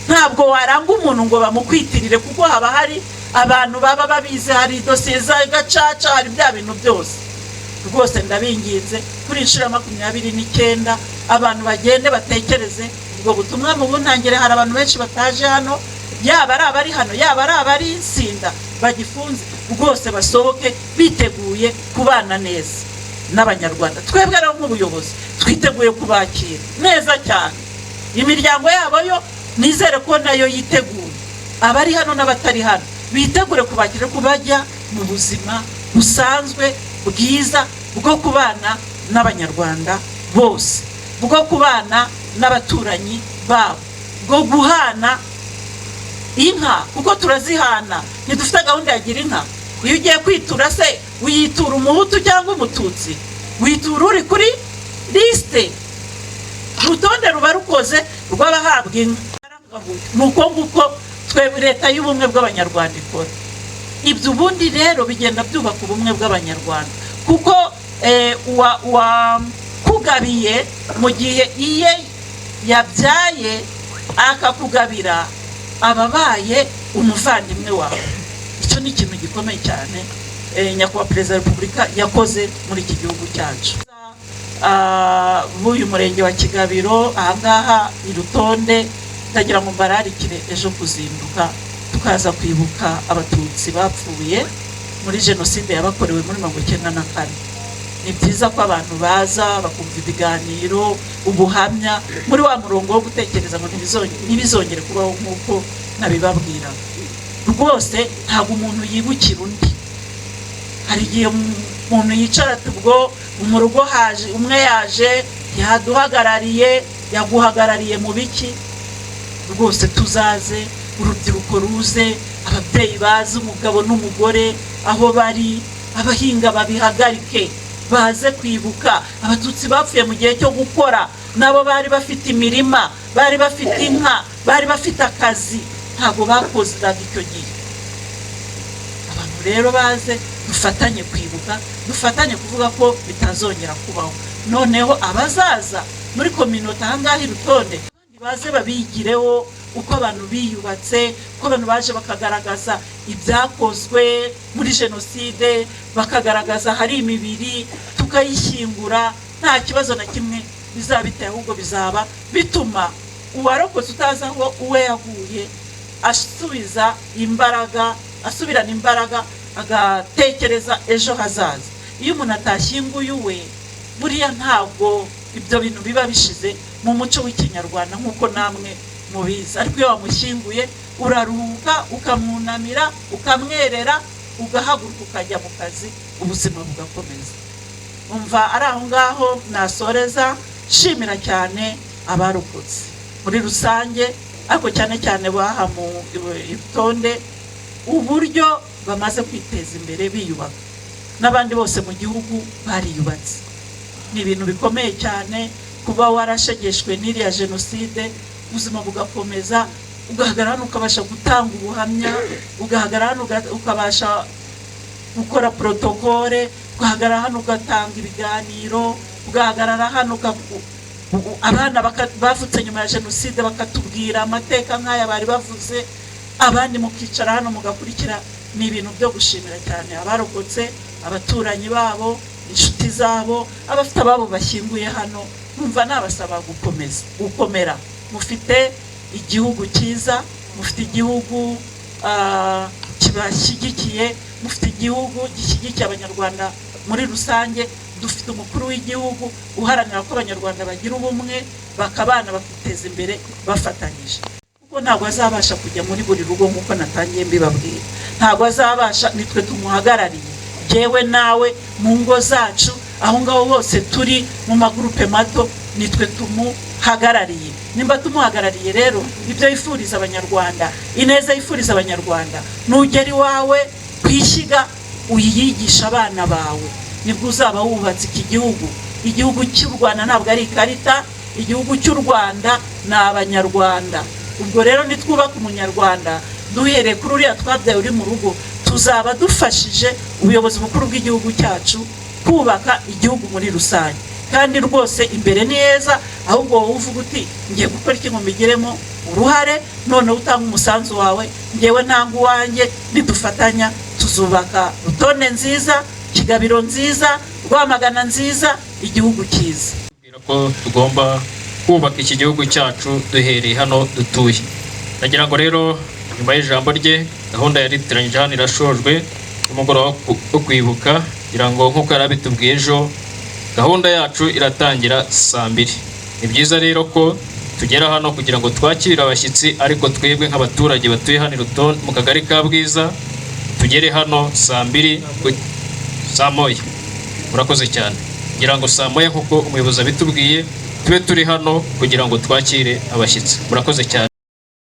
ntabwo waranga umuntu ngo bamukwitirire kuko haba hari abantu baba babizi, hari dosiye za gacaca, hari bya bintu byose. Rwose ndabinginze kuri inshuro ya 29 abantu bagende batekereze ubwo butumwa mu buntangire. Hari abantu benshi bataje hano, yaba ari abari hano, yaba ari abari insinda bagifunze, rwose basohoke biteguye kubana neza n'abanyarwanda. Twebwe rero nk'ubuyobozi twiteguye kubakira neza cyane. Imiryango yabo yo nizere ko nayo yiteguye, abari hano n'abatari hano bitegure kubakira, kubajya mu buzima busanzwe bwiza bwo kubana n'abanyarwanda bose, bwo kubana n'abaturanyi babo, bwo guhana inka kuko turazihana. Ntidufite gahunda ya gira inka. Iyo ugiye kwitura se uyitura umuhutu cyangwa umututsi? Witura uri kuri liste, urutonde ruba rukoze rw'abahabwa inka. Nuko nguko twe leta y'ubumwe bw'abanyarwanda ikora. Ibyo ubundi rero bigenda byubaka ubumwe bw'abanyarwanda, kuko kugabiye mu gihe iye yabyaye akakugabira ababaye umuvandimwe wawe. Icyo ni ikintu gikomeye cyane nyakubahwa Perezida wa Repubulika yakoze muri iki gihugu cyacu. B'uyu murenge wa Kigabiro ahangaha irutonde, ndagira ngo mbararikire ejo kuzinduka tukaza kwibuka abatutsi bapfuye muri jenoside yabakorewe muri 1994. Ni byiza ko abantu baza bakumva ibiganiro, ubuhamya muri wa murongo wo gutekereza ngo ntibizongere kubaho nk'uko nabibabwira. Rwose ntabwo umuntu yibukira undi. Hari igihe umuntu yicara ati ubwo mu rugo haje umwe yaje yaduhagarariye, yaguhagarariye mu biki? Rwose tuzaze, urubyiruko ruze, ababyeyi bazi umugabo n'umugore aho bari, abahinga babihagarike, baze kwibuka abatutsi bapfuye mu gihe cyo gukora. Nabo bari bafite imirima, bari bafite inka, bari bafite akazi, ntabwo bakozaga icyo gihe. Abantu rero baze dufatanye kwibuka, dufatanye kuvuga ko bitazongera kubaho. Noneho abazaza muri community ahangaha irutonde baze babigireho uko abantu biyubatse, uko abantu baje bakagaragaza ibyakozwe muri jenoside, bakagaragaza hari imibiri tukayishyingura. Nta kibazo na kimwe bizabiteye, ahubwo bizaba bituma uwarokotse utazi aho uwe yaguye asubirana imbaraga agatekereza ejo hazaza. Iyo umuntu atashyinguye uwe, buriya ntabwo ibyo bintu biba bishize mu muco w'ikinyarwanda nk'uko namwe mubizi. Ariko iyo wamushyinguye uraruhuka, ukamwunamira, ukamwerera, ugahaguruka ukajya mu kazi, ubuzima bugakomeza. Umva ari aho ngaho nasoreza, shimira cyane abarokotse muri rusange, ariko cyane cyane baha mu Itonde uburyo bamaze kwiteza imbere biyubaka, n'abandi bose mu gihugu bariyubatse. Ni ibintu bikomeye cyane kuba warashegeshwe n'iriya jenoside, ubuzima bugakomeza, ugahagarara hano ukabasha gutanga ubuhamya, ugahagarara hano ukabasha gukora protokole, ugahagarara hano ugatanga ibiganiro, ugahagarara hano abana bavutse nyuma ya jenoside bakatubwira amateka nk'aya bari bavuze, abandi mukicara hano mugakurikira. Ni ibintu byo gushimira cyane abarokotse, abaturanyi babo, inshuti zabo, abafite ababo bashyinguye hano. Numva nabasaba gukomera. Mufite igihugu cyiza, mufite igihugu kibashyigikiye, mufite igihugu gishyigikiye abanyarwanda muri rusange. Dufite umukuru w'igihugu uharanira ko abanyarwanda bagira ubumwe, bakabana bakiteza imbere bafatanyije. Kuko ntabwo azabasha kujya muri buri rugo nk'uko natangiye mbibabwira, ntabwo azabasha. Nitwe tumuhagarariye, jewe nawe, mu ngo zacu, aho ngaho hose turi mu magurupe mato, nitwe tumuhagarariye. Nimba tumuhagarariye rero, ibyo yifuriza abanyarwanda, ineza yifuriza abanyarwanda, nugera iwawe kwishyiga uyiyigisha abana bawe, nibwo uzaba wubatse iki gihugu. Igihugu cy'u Rwanda ntabwo ari ikarita, igihugu cy'u Rwanda ni abanyarwanda. Ubwo rero nitwubaka umunyarwanda duhereye kuri uriya twabyaye uri mu rugo, tuzaba dufashije ubuyobozi bukuru bw'igihugu cyacu kubaka igihugu muri rusange. Kandi rwose imbere ni heza, ahubwo wowe uvuga uti ngiye gukora iki ngo mbigiremo uruhare, none utanga umusanzu wawe, ngewe ntanga uwanjye, nidufatanya tuzubaka Rutonde nziza, Kigabiro nziza, Rwamagana nziza, igihugu cyiza. Ko tugomba kubaka iki gihugu cyacu duhereye hano dutuye. Nagira ngo rero nyuma y'ijambo rye, gahunda yari itiranyije hano irashojwe, umugoroba wo kwibuka, kugira ngo nk'uko yari abitubwiye ejo, gahunda yacu iratangira saa 2. Ni byiza rero ko tugera hano kugira ngo twakire abashyitsi, ariko twebwe nk'abaturage batuye hano Rutonde mu kagari ka Bwiza tugere hano saa 2, saa 1. Murakoze cyane. Kugira ngo saa 1 nk'uko umuyobozi abitubwiye tube turi hano kugira ngo twakire abashyitsi. Murakoze cyane.